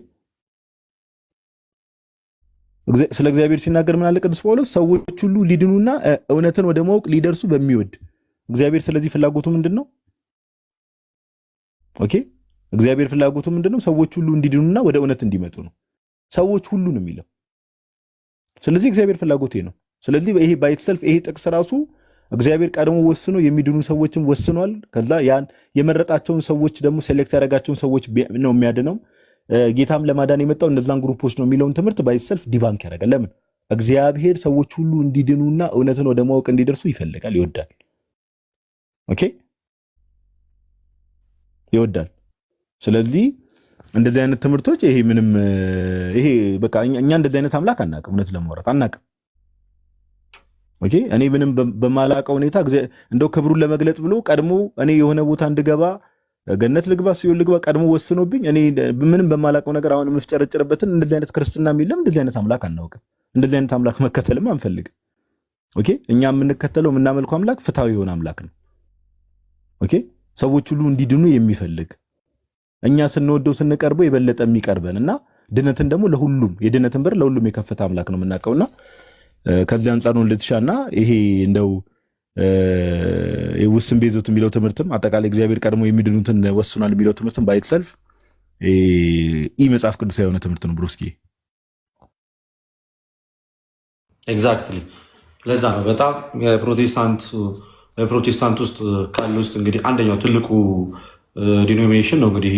ስለ እግዚአብሔር ሲናገር ምን አለ ቅዱስ ጳውሎስ? ሰዎች ሁሉ ሊድኑና እውነትን ወደ ማወቅ ሊደርሱ በሚወድ እግዚአብሔር ስለዚህ ፍላጎቱ ምንድነው? ኦኬ እግዚአብሔር ፍላጎቱ ምንድነው? ሰዎች ሁሉ እንዲድኑና ወደ እውነት እንዲመጡ ነው። ሰዎች ሁሉ ነው የሚለው። ስለዚህ እግዚአብሔር ፍላጎቱ ነው። ስለዚህ ይሄ ባይትሰልፍ ይሄ ጥቅስ ራሱ እግዚአብሔር ቀድሞ ወስኖ የሚድኑ ሰዎችን ወስኗል። ከዛ ያን የመረጣቸውን ሰዎች ደግሞ ሴሌክት ያደረጋቸውን ሰዎች ነው የሚያድነው። ጌታም ለማዳን የመጣው እነዛን ግሩፖች ነው የሚለውን ትምህርት ባይትሰልፍ ዲባንክ ያደርጋል። ለምን? እግዚአብሔር ሰዎች ሁሉ እንዲድኑና እውነትን ወደ ማወቅ እንዲደርሱ ይፈልጋል፣ ይወዳል። ኦኬ ይወዳል። ስለዚህ እንደዚህ አይነት ትምህርቶች ይሄ ምንም ይሄ በቃ እኛ እንደዚህ አይነት አምላክ አናውቅም፣ እውነት ለማውራት አናውቅም። ኦኬ እኔ ምንም በማላውቀው ሁኔታ እንደው ክብሩን ለመግለጥ ብሎ ቀድሞ እኔ የሆነ ቦታ እንድገባ ገነት ልግባ ሲሆን ልግባ ቀድሞ ወስኖብኝ እኔ ምንም በማላውቀው ነገር አሁን የምፍጨረጭርበትን እንደዚህ አይነት ክርስትና የሚለም እንደዚህ አይነት አምላክ አናውቅም። እንደዚህ አይነት አምላክ መከተልም አንፈልግም። ኦኬ እኛ የምንከተለው የምናመልከው አምላክ ፍትሃዊ የሆነ አምላክ ነው። ኦኬ ሰዎች ሁሉ እንዲድኑ የሚፈልግ እኛ ስንወደው ስንቀርበው የበለጠ የሚቀርበን እና ድነትን ደግሞ ለሁሉም የድነትን በር ለሁሉም የከፈተ አምላክ ነው የምናውቀውና ከዚህ አንጻር ነው ልትሻና ይሄ እንደው የውስን ቤዞት የሚለው ትምህርትም አጠቃላይ እግዚአብሔር ቀድሞ የሚድኑትን ወስኗል የሚለው ትምህርትም ባይትሰልፍ ኢ መጽሐፍ ቅዱስ የሆነ ትምህርት ነው ብሮስኪ። ኤግዛክትሊ ለዛ ነው በጣም በፕሮቴስታንት ውስጥ ካለ ውስጥ እንግዲህ አንደኛው ትልቁ ዲኖሚኔሽን ነው እንግዲህ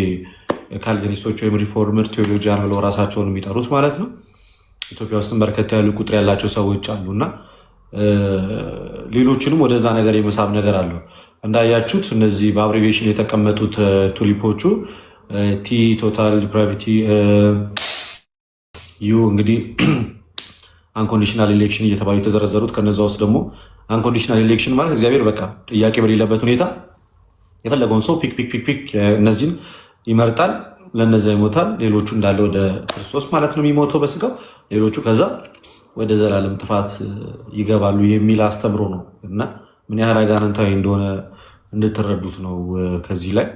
ካልቪኒስቶች ወይም ሪፎርመር ቴዎሎጂያን ብለው ራሳቸውን የሚጠሩት ማለት ነው። ኢትዮጵያ ውስጥም በርከት ያሉ ቁጥር ያላቸው ሰዎች አሉና ሌሎችንም ወደዛ ነገር የመሳብ ነገር አለው። እንዳያችሁት እነዚህ በአብሪቬሽን የተቀመጡት ቱሊፖቹ ቲ ቶታል ዲፕራቪቲ ዩ እንግዲህ አንኮንዲሽናል ኤሌክሽን እየተባሉ የተዘረዘሩት ከነዛ ውስጥ ደግሞ አንኮንዲሽናል ኤሌክሽን ማለት እግዚአብሔር በቃ ጥያቄ በሌለበት ሁኔታ የፈለገውን ሰው ፒክ እነዚህን ይመርጣል፣ ለነዛ ይሞታል። ሌሎቹ እንዳለ ወደ ክርስቶስ ማለት ነው የሚሞተው በስጋው፣ ሌሎቹ ከዛ ወደ ዘላለም ጥፋት ይገባሉ የሚል አስተምሮ ነው እና ምን ያህል አጋንንታዊ እንደሆነ እንድትረዱት ነው። ከዚህ ላይ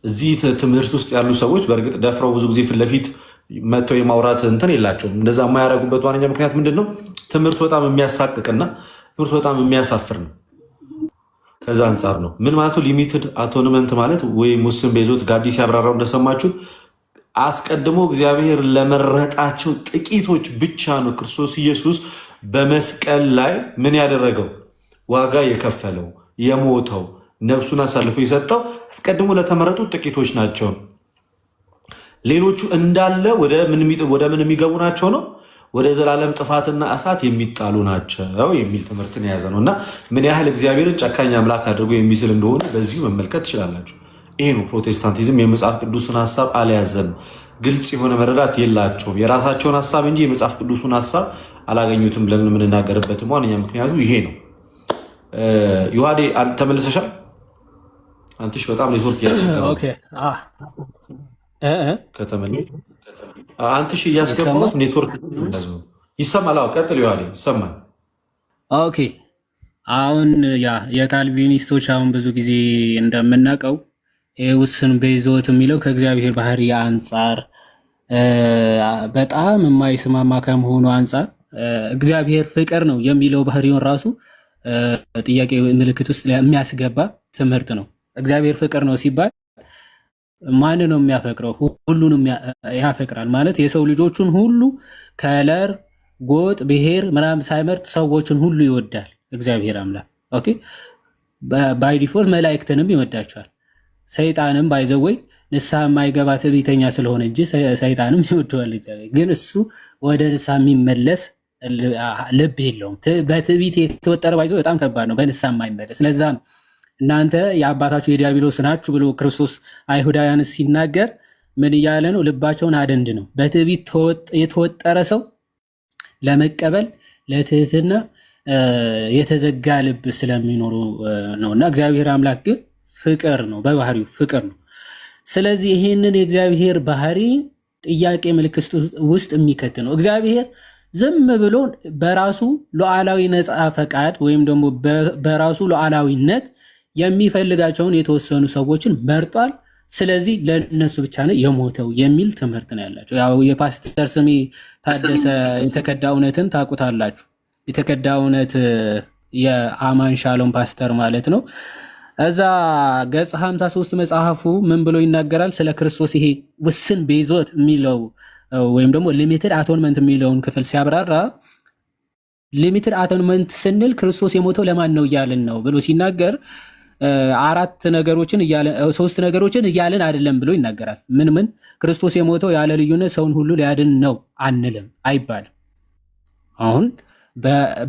እዚህ ትምህርት ውስጥ ያሉ ሰዎች በእርግጥ ደፍረው ብዙ ጊዜ ፊት ለፊት መጥተው የማውራት እንትን የላቸውም። እንደዛ የማያደርጉበት ዋነኛ ምክንያት ምንድን ነው? ትምህርቱ በጣም የሚያሳቅቅና ትምህርቱ በጣም የሚያሳፍር ነው። ከዛ አንጻር ነው ምን ማለቱ ሊሚትድ አቶንመንት ማለት ወይም ውስን ቤዞት ጋዲ ሲያብራራው እንደሰማችሁት አስቀድሞ እግዚአብሔር ለመረጣቸው ጥቂቶች ብቻ ነው ክርስቶስ ኢየሱስ በመስቀል ላይ ምን ያደረገው ዋጋ የከፈለው የሞተው ነፍሱን አሳልፎ የሰጠው አስቀድሞ ለተመረጡ ጥቂቶች ናቸው። ሌሎቹ እንዳለ ወደ ምን የሚገቡ ናቸው ነው ወደ ዘላለም ጥፋትና እሳት የሚጣሉ ናቸው የሚል ትምህርትን የያዘ ነው እና ምን ያህል እግዚአብሔርን ጨካኝ አምላክ አድርጎ የሚስል እንደሆነ በዚሁ መመልከት ትችላላችሁ። ይሄ ነው ፕሮቴስታንቲዝም የመጽሐፍ ቅዱስን ሀሳብ አልያዘም። ግልጽ የሆነ መረዳት የላቸውም። የራሳቸውን ሀሳብ እንጂ የመጽሐፍ ቅዱሱን ሀሳብ አላገኙትም ብለን የምንናገርበትም ዋነኛ ምክንያቱ ይሄ ነው። ዮሐዴ ተመልሰሻል? አንትሽ በጣም ኔትወርክ ከተመለስ አንትሽ እያስገባት ኔትወርክ ይሰማል። ቀጥል ዮሐዴ ይሰማል። ኦኬ አሁን የካልቪኒስቶች አሁን ብዙ ጊዜ እንደምናውቀው ውስን ቤዞት የሚለው ከእግዚአብሔር ባህሪ አንጻር በጣም የማይስማማ ከመሆኑ አንጻር እግዚአብሔር ፍቅር ነው የሚለው ባህሪውን ራሱ ጥያቄ ምልክት ውስጥ የሚያስገባ ትምህርት ነው። እግዚአብሔር ፍቅር ነው ሲባል ማን ነው የሚያፈቅረው? ሁሉንም ያፈቅራል ማለት የሰው ልጆቹን ሁሉ ከለር፣ ጎጥ፣ ብሔር ምናምን ሳይመርጥ ሰዎችን ሁሉ ይወዳል እግዚአብሔር አምላክ። ኦኬ ባይ ዲፎልት መላእክትንም ይወዳቸዋል። ሰይጣንም ባይዘወይ ንስሐ የማይገባ ትዕቢተኛ ስለሆነ እንጂ ሰይጣንም ይወደዋል እግዚአብሔር። ግን እሱ ወደ ንስሐ የሚመለስ ልብ የለውም። በትዕቢት የተወጠረ ባይዘው በጣም ከባድ ነው፣ በንስሐ የማይመለስ። ለዛ ነው እናንተ የአባታችሁ የዲያብሎስ ናችሁ ብሎ ክርስቶስ አይሁዳውያን ሲናገር ምን እያለ ነው? ልባቸውን አደንድ ነው። በትዕቢት የተወጠረ ሰው ለመቀበል ለትህትና የተዘጋ ልብ ስለሚኖሩ ነውና እግዚአብሔር አምላክ ግን ፍቅር ነው፣ በባህሪው ፍቅር ነው። ስለዚህ ይህንን የእግዚአብሔር ባህሪ ጥያቄ ምልክት ውስጥ የሚከት ነው። እግዚአብሔር ዝም ብሎ በራሱ ሉዓላዊ ነፃ ፈቃድ ወይም ደግሞ በራሱ ሉዓላዊነት የሚፈልጋቸውን የተወሰኑ ሰዎችን መርጧል። ስለዚህ ለነሱ ብቻ ነው የሞተው የሚል ትምህርት ነው ያላቸው። ያው የፓስተር ስሜ ታደሰ የተከዳ እውነትን ታውቁታላችሁ። የተከዳ እውነት የአማን ሻሎም ፓስተር ማለት ነው። እዛ ገጽ 53 መጽሐፉ ምን ብሎ ይናገራል? ስለ ክርስቶስ ይሄ ውስን ቤዞት የሚለው ወይም ደግሞ ሊሚትድ አቶንመንት የሚለውን ክፍል ሲያብራራ ሊሚትድ አቶንመንት ስንል ክርስቶስ የሞተው ለማን ነው እያልን ነው ብሎ ሲናገር ሶስት ነገሮችን እያልን አይደለም ብሎ ይናገራል። ምን ክርስቶስ የሞተው ያለ ልዩነት ሰውን ሁሉ ሊያድን ነው አንልም፣ አይባልም። አሁን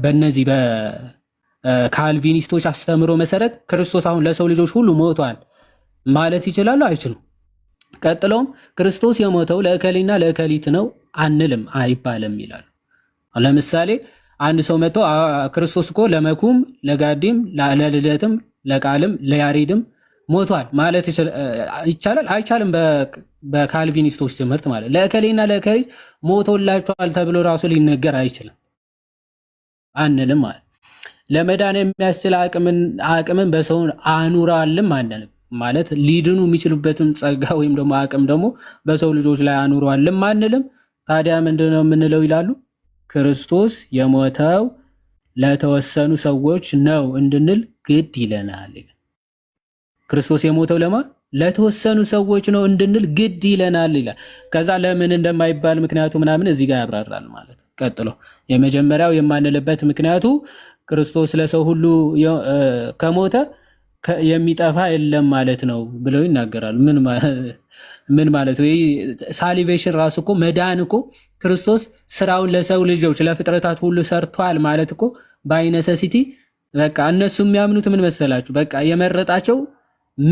በእነዚህ በካልቪኒስቶች አስተምሮ መሰረት ክርስቶስ አሁን ለሰው ልጆች ሁሉ ሞቷል ማለት ይችላሉ? አይችሉም። ቀጥለውም ክርስቶስ የሞተው ለእከሌና ለእከሊት ነው አንልም፣ አይባልም ይላሉ። ለምሳሌ አንድ ሰው መጥቶ ክርስቶስ እኮ ለመኩም፣ ለጋዲም፣ ለልደትም፣ ለቃልም፣ ለያሬድም ሞቷል ማለት ይቻላል? አይቻልም። በካልቪኒስቶች ትምህርት ማለት ለእከሌና ለእከሊት ሞቶላቸዋል ተብሎ ራሱ ሊነገር አይችልም፣ አንልም ማለት። ለመዳን የሚያስችል አቅምን በሰው አኑራልም አንልም ማለት ሊድኑ የሚችሉበትን ጸጋ ወይም ደግሞ አቅም ደግሞ በሰው ልጆች ላይ አኑሯልም አንልም። ታዲያ ምንድነው የምንለው ይላሉ? ክርስቶስ የሞተው ለተወሰኑ ሰዎች ነው እንድንል ግድ ይለናል። ክርስቶስ የሞተው ለማን? ለተወሰኑ ሰዎች ነው እንድንል ግድ ይለናል ይላል። ከዛ ለምን እንደማይባል ምክንያቱ ምናምን እዚህ ጋር ያብራራል ማለት። ቀጥሎ የመጀመሪያው የማንልበት ምክንያቱ ክርስቶስ ለሰው ሁሉ ከሞተ የሚጠፋ የለም ማለት ነው ብለው ይናገራሉ። ምን ማለት ነው? ሳሊቬሽን ራሱ እኮ መዳን እኮ ክርስቶስ ስራውን ለሰው ልጆች ለፍጥረታት ሁሉ ሰርቷል ማለት እኮ ባይነሰሲቲ በቃ እነሱ የሚያምኑት ምን መሰላችሁ? በቃ የመረጣቸው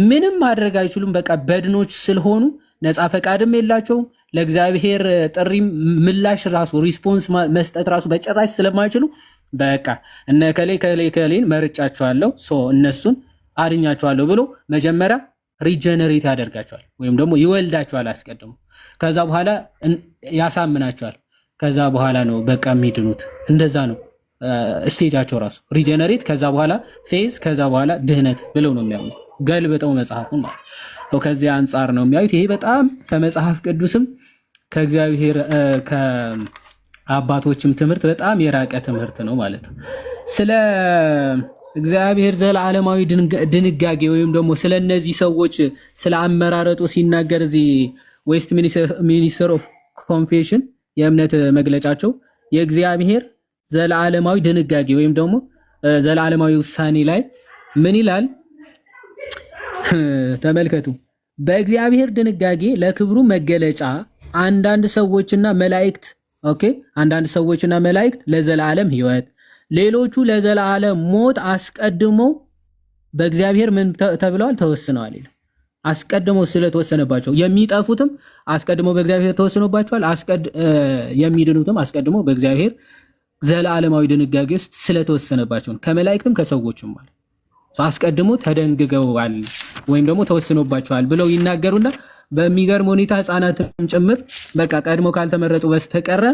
ምንም ማድረግ አይችሉም። በቃ በድኖች ስለሆኑ ነፃ ፈቃድም የላቸውም። ለእግዚአብሔር ጥሪ ምላሽ ራሱ ሪስፖንስ መስጠት ራሱ በጭራሽ ስለማይችሉ በቃ እነ ከሌን መርጫቸዋለሁ እነሱን አድኛቸዋለሁ ብሎ መጀመሪያ ሪጀነሬት ያደርጋቸዋል ወይም ደግሞ ይወልዳቸዋል አስቀድሞ። ከዛ በኋላ ያሳምናቸዋል። ከዛ በኋላ ነው በቃ የሚድኑት። እንደዛ ነው ስቴጃቸው ራሱ ሪጀነሬት፣ ከዛ በኋላ ፌዝ፣ ከዛ በኋላ ድህነት ብለው ነው የሚያምኑት። ገልብጠው መጽሐፉን ማለት ነው። ከዚህ አንጻር ነው የሚያዩት። ይሄ በጣም ከመጽሐፍ ቅዱስም ከእግዚአብሔር ከአባቶችም ትምህርት በጣም የራቀ ትምህርት ነው ማለት ነው። ስለ እግዚአብሔር ዘላለማዊ ድንጋጌ ወይም ደግሞ ስለ እነዚህ ሰዎች ስለ አመራረጡ ሲናገር እዚህ ዌስት ሚኒስተር ኦፍ ኮንፌሽን የእምነት መግለጫቸው የእግዚአብሔር ዘላለማዊ ድንጋጌ ወይም ደግሞ ዘላለማዊ ውሳኔ ላይ ምን ይላል? ተመልከቱ። በእግዚአብሔር ድንጋጌ ለክብሩ መገለጫ አንዳንድ ሰዎችና መላእክት ለዘላለም ሕይወት ሌሎቹ ለዘላለም ሞት አስቀድሞ በእግዚአብሔር ምን ተብለዋል? ተወስነዋል ይላል። አስቀድሞ ስለተወሰነባቸው የሚጠፉትም አስቀድሞ በእግዚአብሔር ተወስኖባቸዋል። የሚድኑትም አስቀድሞ በእግዚአብሔር ዘላለማዊ ድንጋጌ ውስጥ ስለተወሰነባቸው ከመላእክትም ከሰዎችም ማለት አስቀድሞ ተደንግገዋል ወይም ደግሞ ተወስኖባቸዋል ብለው ይናገሩና በሚገርም ሁኔታ ሕፃናትም ጭምር በቃ ቀድሞ ካልተመረጡ በስተቀረ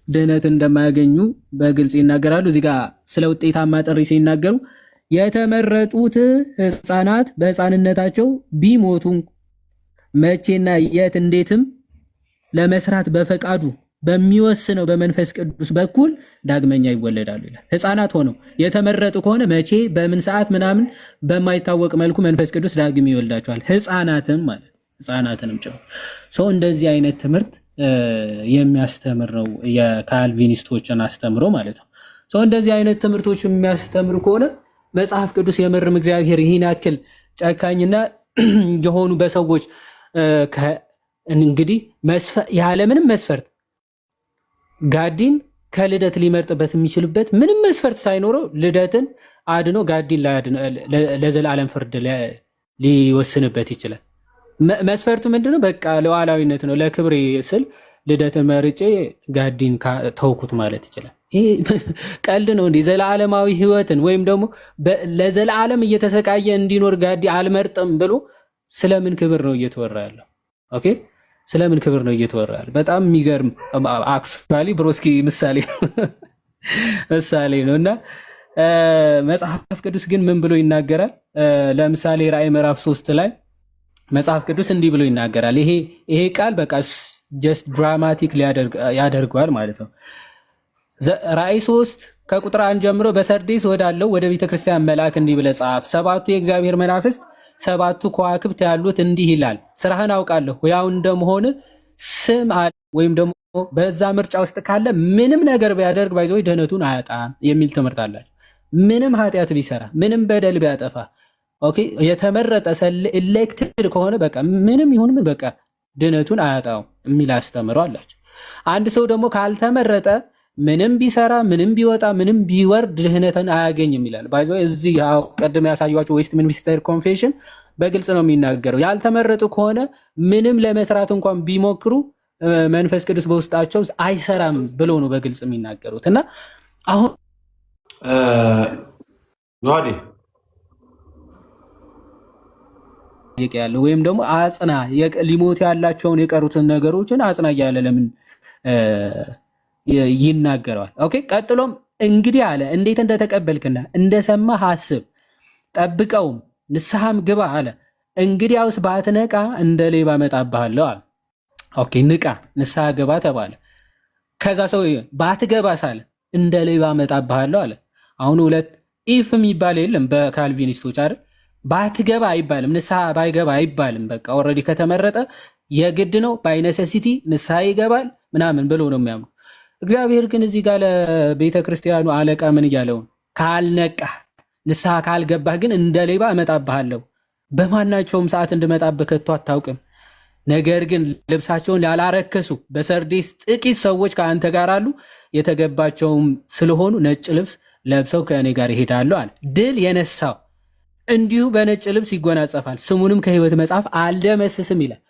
ድህነት እንደማያገኙ በግልጽ ይናገራሉ። እዚህ ጋር ስለ ውጤታማ ጥሪ ሲናገሩ የተመረጡት ሕፃናት በሕፃንነታቸው ቢሞቱ መቼና የት እንዴትም ለመስራት በፈቃዱ በሚወስነው በመንፈስ ቅዱስ በኩል ዳግመኛ ይወለዳሉ ይላል። ሕፃናት ሆነው የተመረጡ ከሆነ መቼ በምን ሰዓት ምናምን በማይታወቅ መልኩ መንፈስ ቅዱስ ዳግም ይወልዳቸዋል። ሕፃናትም ማለት ህፃናትንም ጭምር። ሰው እንደዚህ አይነት ትምህርት የሚያስተምር ነው የካልቪኒስቶችን አስተምሮ ማለት ነው። ሰው እንደዚህ አይነት ትምህርቶች የሚያስተምር ከሆነ መጽሐፍ ቅዱስ የምርም እግዚአብሔር ይህን ያክል ጨካኝና የሆኑ በሰዎች እንግዲህ ያለምንም መስፈርት ጋዲን ከልደት ሊመርጥበት የሚችልበት ምንም መስፈርት ሳይኖረው ልደትን አድኖ ጋዲን ለዘላለም ፍርድ ሊወስንበት ይችላል። መስፈርቱ ምንድነው? በቃ ሉዓላዊነት ነው። ለክብሬ ስል ልደትን መርጬ ጋዲን ተውኩት ማለት ይችላል። ይሄ ቀልድ ነው እንዴ? ዘላለማዊ ህይወትን ወይም ደግሞ ለዘላለም እየተሰቃየ እንዲኖር ጋዲ አልመርጥም ብሎ ስለምን ክብር ነው እየተወራ ያለው? ኦኬ፣ ስለምን ክብር ነው እየተወራ ያለው? በጣም የሚገርም አክቹዋሊ ብሮስኪ ምሳሌ ነው እና መጽሐፍ ቅዱስ ግን ምን ብሎ ይናገራል? ለምሳሌ ራእይ ምዕራፍ 3 ላይ መጽሐፍ ቅዱስ እንዲህ ብሎ ይናገራል። ይሄ ቃል በቃ ጀስት ድራማቲክ ያደርገዋል ማለት ነው። ራእይ 3 ከቁጥር 1 ጀምሮ በሰርዴስ ወዳለው ወደ ቤተክርስቲያን መልአክ እንዲህ ብለህ ጻፍ፣ ሰባቱ የእግዚአብሔር መናፍስት ሰባቱ ከዋክብት ያሉት እንዲህ ይላል፣ ስራህን አውቃለሁ፣ ያው እንደመሆን ስም አለ ወይም ደግሞ በዛ ምርጫ ውስጥ ካለ ምንም ነገር ቢያደርግ ባይዞ ድህነቱን አያጣም የሚል ትምህርት አላቸው። ምንም ኃጢአት ቢሰራ ምንም በደል ቢያጠፋ ኦኬ፣ የተመረጠ ኤሌክትድ ከሆነ በቃ ምንም ይሁን ምን በቃ ድህነቱን አያጣው የሚል አስተምሮ አላቸው። አንድ ሰው ደግሞ ካልተመረጠ ምንም ቢሰራ ምንም ቢወጣ ምንም ቢወርድ ድህነትን አያገኝም ይላል። ባይዞ እዚህ ቀድም ያሳዩዋቸው ዌስት ሚኒስተር ኮንፌሽን በግልጽ ነው የሚናገረው። ያልተመረጡ ከሆነ ምንም ለመስራት እንኳን ቢሞክሩ መንፈስ ቅዱስ በውስጣቸው አይሰራም ብሎ ነው በግልጽ የሚናገሩት። እና አሁን ያለ ወይም ደግሞ አጽና ሊሞት ያላቸውን የቀሩትን ነገሮችን አጽና እያለ ለምን ይናገረዋል? ኦኬ፣ ቀጥሎም እንግዲህ አለ እንዴት እንደተቀበልክና እንደሰማህ አስብ፣ ጠብቀውም ንስሐም ግባ አለ። እንግዲያውስ ባትነቃ እንደ ሌባ እመጣብሃለሁ አለ። ኦኬ፣ ንቃ፣ ንስሐ ግባ ተባለ። ከዛ ሰው ባትገባ ሳለ እንደ ሌባ እመጣብሃለሁ አለ። አሁን ሁለት ኢፍ የሚባል የለም በካልቪኒስቶች አይደል? ባትገባ አይባልም፣ ንስሐ ባይገባ አይባልም። በቃ ኦልሬዲ ከተመረጠ የግድ ነው፣ ባይነሰሲቲ ንስሐ ይገባል ምናምን ብሎ ነው የሚያምኑ። እግዚአብሔር ግን እዚህ ጋር ለቤተ ክርስቲያኑ አለቃ ምን እያለው? ካልነቃህ ንስሐ ካልገባህ ግን እንደ ሌባ እመጣብሃለሁ፣ በማናቸውም ሰዓት እንድመጣብህ ከቶ አታውቅም። ነገር ግን ልብሳቸውን ያላረከሱ በሰርዴስ ጥቂት ሰዎች ከአንተ ጋር አሉ፣ የተገባቸውም ስለሆኑ ነጭ ልብስ ለብሰው ከእኔ ጋር ይሄዳሉ አለ። ድል የነሳው እንዲሁ በነጭ ልብስ ይጎናጸፋል፣ ስሙንም ከሕይወት መጽሐፍ አልደመስስም ይላል።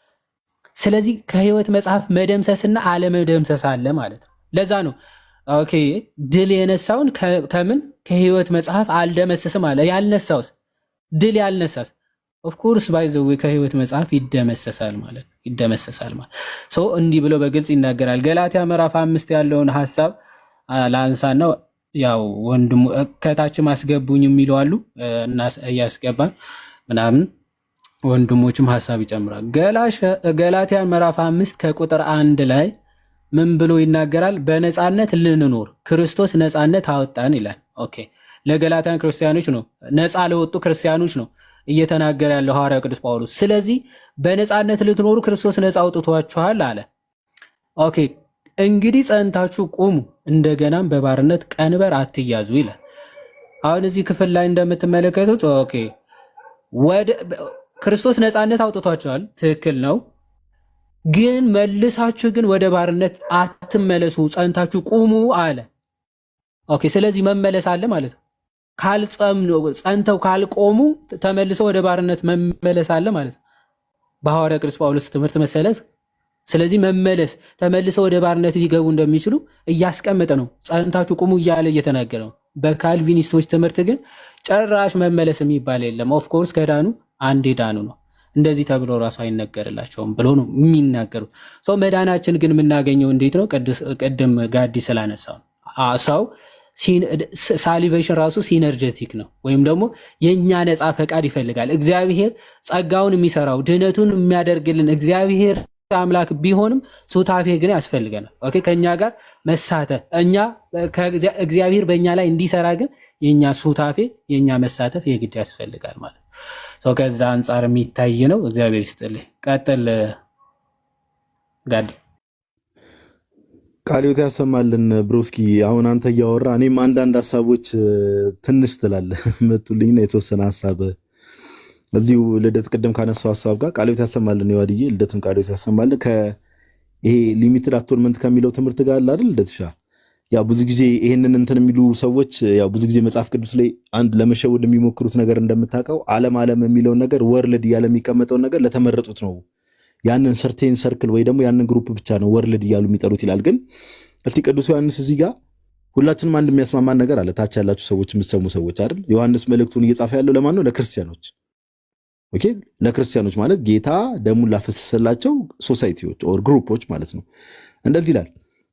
ስለዚህ ከሕይወት መጽሐፍ መደምሰስና አለመደምሰስ አለ ማለት ነው። ለዛ ነው ኦኬ ድል የነሳውን ከምን ከሕይወት መጽሐፍ አልደመስስም አለ። ያልነሳውስ ድል ያልነሳስ ኦፍኮርስ ባይዘዌ ከሕይወት መጽሐፍ ይደመሰሳል ማለት ሶ እንዲህ ብሎ በግልጽ ይናገራል። ገላትያ ምዕራፍ 5 ያለውን ሀሳብ ላንሳና ያው ወንድሙ ከታች ማስገቡኝ የሚሉ አሉ እና እያስገባን ምናምን ወንድሞችም ሀሳብ ይጨምራል። ገላትያ ምዕራፍ 5 ከቁጥር 1 ላይ ምን ብሎ ይናገራል? በነፃነት ልንኖር ክርስቶስ ነፃነት አወጣን ይላል። ኦኬ ለገላትያን ክርስቲያኖች ነው፣ ነፃ ለወጡ ክርስቲያኖች ነው እየተናገረ ያለው ሐዋርያው ቅዱስ ጳውሎስ። ስለዚህ በነፃነት ልትኖሩ ክርስቶስ ነፃ አውጥቷችኋል አለ። ኦኬ እንግዲህ ጸንታችሁ ቁሙ፣ እንደገናም በባርነት ቀንበር አትያዙ ይላል። አሁን እዚህ ክፍል ላይ እንደምትመለከቱት ኦኬ ወደ ክርስቶስ ነፃነት አውጥቷችኋል፣ ትክክል ነው። ግን መልሳችሁ ግን ወደ ባርነት አትመለሱ፣ ጸንታችሁ ቁሙ አለ። ኦኬ ስለዚህ መመለስ አለ ማለት ነው። ጸንተው ካልቆሙ ተመልሰው ወደ ባርነት መመለስ አለ ማለት ነው በሐዋርያ ቅዱስ ጳውሎስ ትምህርት መሰረት። ስለዚህ ተመልሰው ወደ ባርነት ሊገቡ እንደሚችሉ እያስቀመጠ ነው። ጸንታችሁ ቁሙ እያለ እየተናገረ ነው። በካልቪኒስቶች ትምህርት ግን ጭራሽ መመለስ የሚባል የለም። ኦፍኮርስ ከዳኑ አንዴ ዳኑ ነው። እንደዚህ ተብሎ ራሱ አይነገርላቸውም ብሎ ነው የሚናገሩት። ሰው መዳናችን ግን የምናገኘው እንዴት ነው? ቅድም ጋዲ ስላነሳው ሰው ሳሊቬሽን ራሱ ሲነርጀቲክ ነው፣ ወይም ደግሞ የእኛ ነፃ ፈቃድ ይፈልጋል። እግዚአብሔር ጸጋውን የሚሰራው ድህነቱን የሚያደርግልን እግዚአብሔር አምላክ ቢሆንም ሱታፌ ግን ያስፈልገናል። ኦኬ ከኛ ጋር መሳተፍ እኛ እግዚአብሔር በእኛ ላይ እንዲሰራ ግን የኛ ሱታፌ የኛ መሳተፍ የግድ ያስፈልጋል ማለት ነው። ከዛ አንጻር የሚታይ ነው። እግዚአብሔር ይስጥልኝ። ቀጥል ጋድ ቃልዮት ያሰማልን ብሮስኪ። አሁን አንተ እያወራ እኔም አንዳንድ ሀሳቦች ትንሽ ትላለህ መጡልኝና የተወሰነ ሀሳብ እዚሁ ልደት ቅድም ካነሳው ሀሳብ ጋር ቃልዮት ያሰማልን ይዋድዬ ልደትም ቃልዮት ያሰማልን ከይሄ ሊሚትድ አቶንመንት ከሚለው ትምህርት ጋር አለ አይደል ልደትሻ ያው ብዙ ጊዜ ይሄንን እንትን የሚሉ ሰዎች ያው ብዙ ጊዜ መጽሐፍ ቅዱስ ላይ አንድ ለመሸወድ የሚሞክሩት ነገር እንደምታውቀው ዓለም የሚለውን ነገር ወርልድ እያለ የሚቀመጠውን ነገር ለተመረጡት ነው ያንን ሰርቴን ሰርክል ወይ ደግሞ ያንን ግሩፕ ብቻ ነው ወርልድ እያሉ የሚጠሩት ይላል። ግን እስቲ ቅዱስ ዮሐንስ እዚህ ጋር ሁላችንም አንድ የሚያስማማን ነገር አለ። ታች ያላችሁ ሰዎች የምትሰሙ ሰዎች አይደል ዮሐንስ መልእክቱን እየጻፈ ያለው ለማን ነው? ለክርስቲያኖች። ኦኬ ለክርስቲያኖች ማለት ጌታ ደሙን ላፈሰሰላቸው ሶሳይቲዎች ኦር ግሩፖች ማለት ነው። እንደዚህ ይላል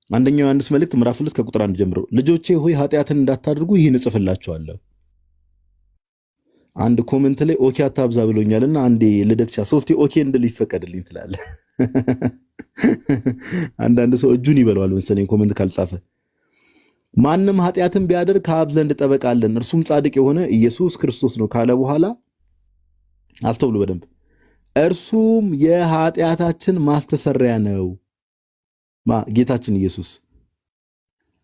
አንደኛው ዮሐንስ መልእክት ምዕራፍ 2 ከቁጥር 1 ጀምሮ ልጆቼ ሆይ ኃጢአትን እንዳታደርጉ ይህን እጽፍላችኋለሁ። አንድ ኮሜንት ላይ ኦኬ አታብዛ ብሎኛልና አንዴ ልደትሻ ሶስቴ ኦኬ እንድል ይፈቀድልኝ ትላለህ። አንዳንድ ሰው እጁን ይበለዋል መሰለኝ ኮሜንት ካልጻፈ። ማንም ኃጢአትን ቢያደርግ ከአብ ዘንድ ጠበቃ አለን እርሱም ጻድቅ የሆነ ኢየሱስ ክርስቶስ ነው ካለ በኋላ አስተውሉ በደንብ እርሱም የኃጢአታችን ማስተሰሪያ ነው ጌታችን ኢየሱስ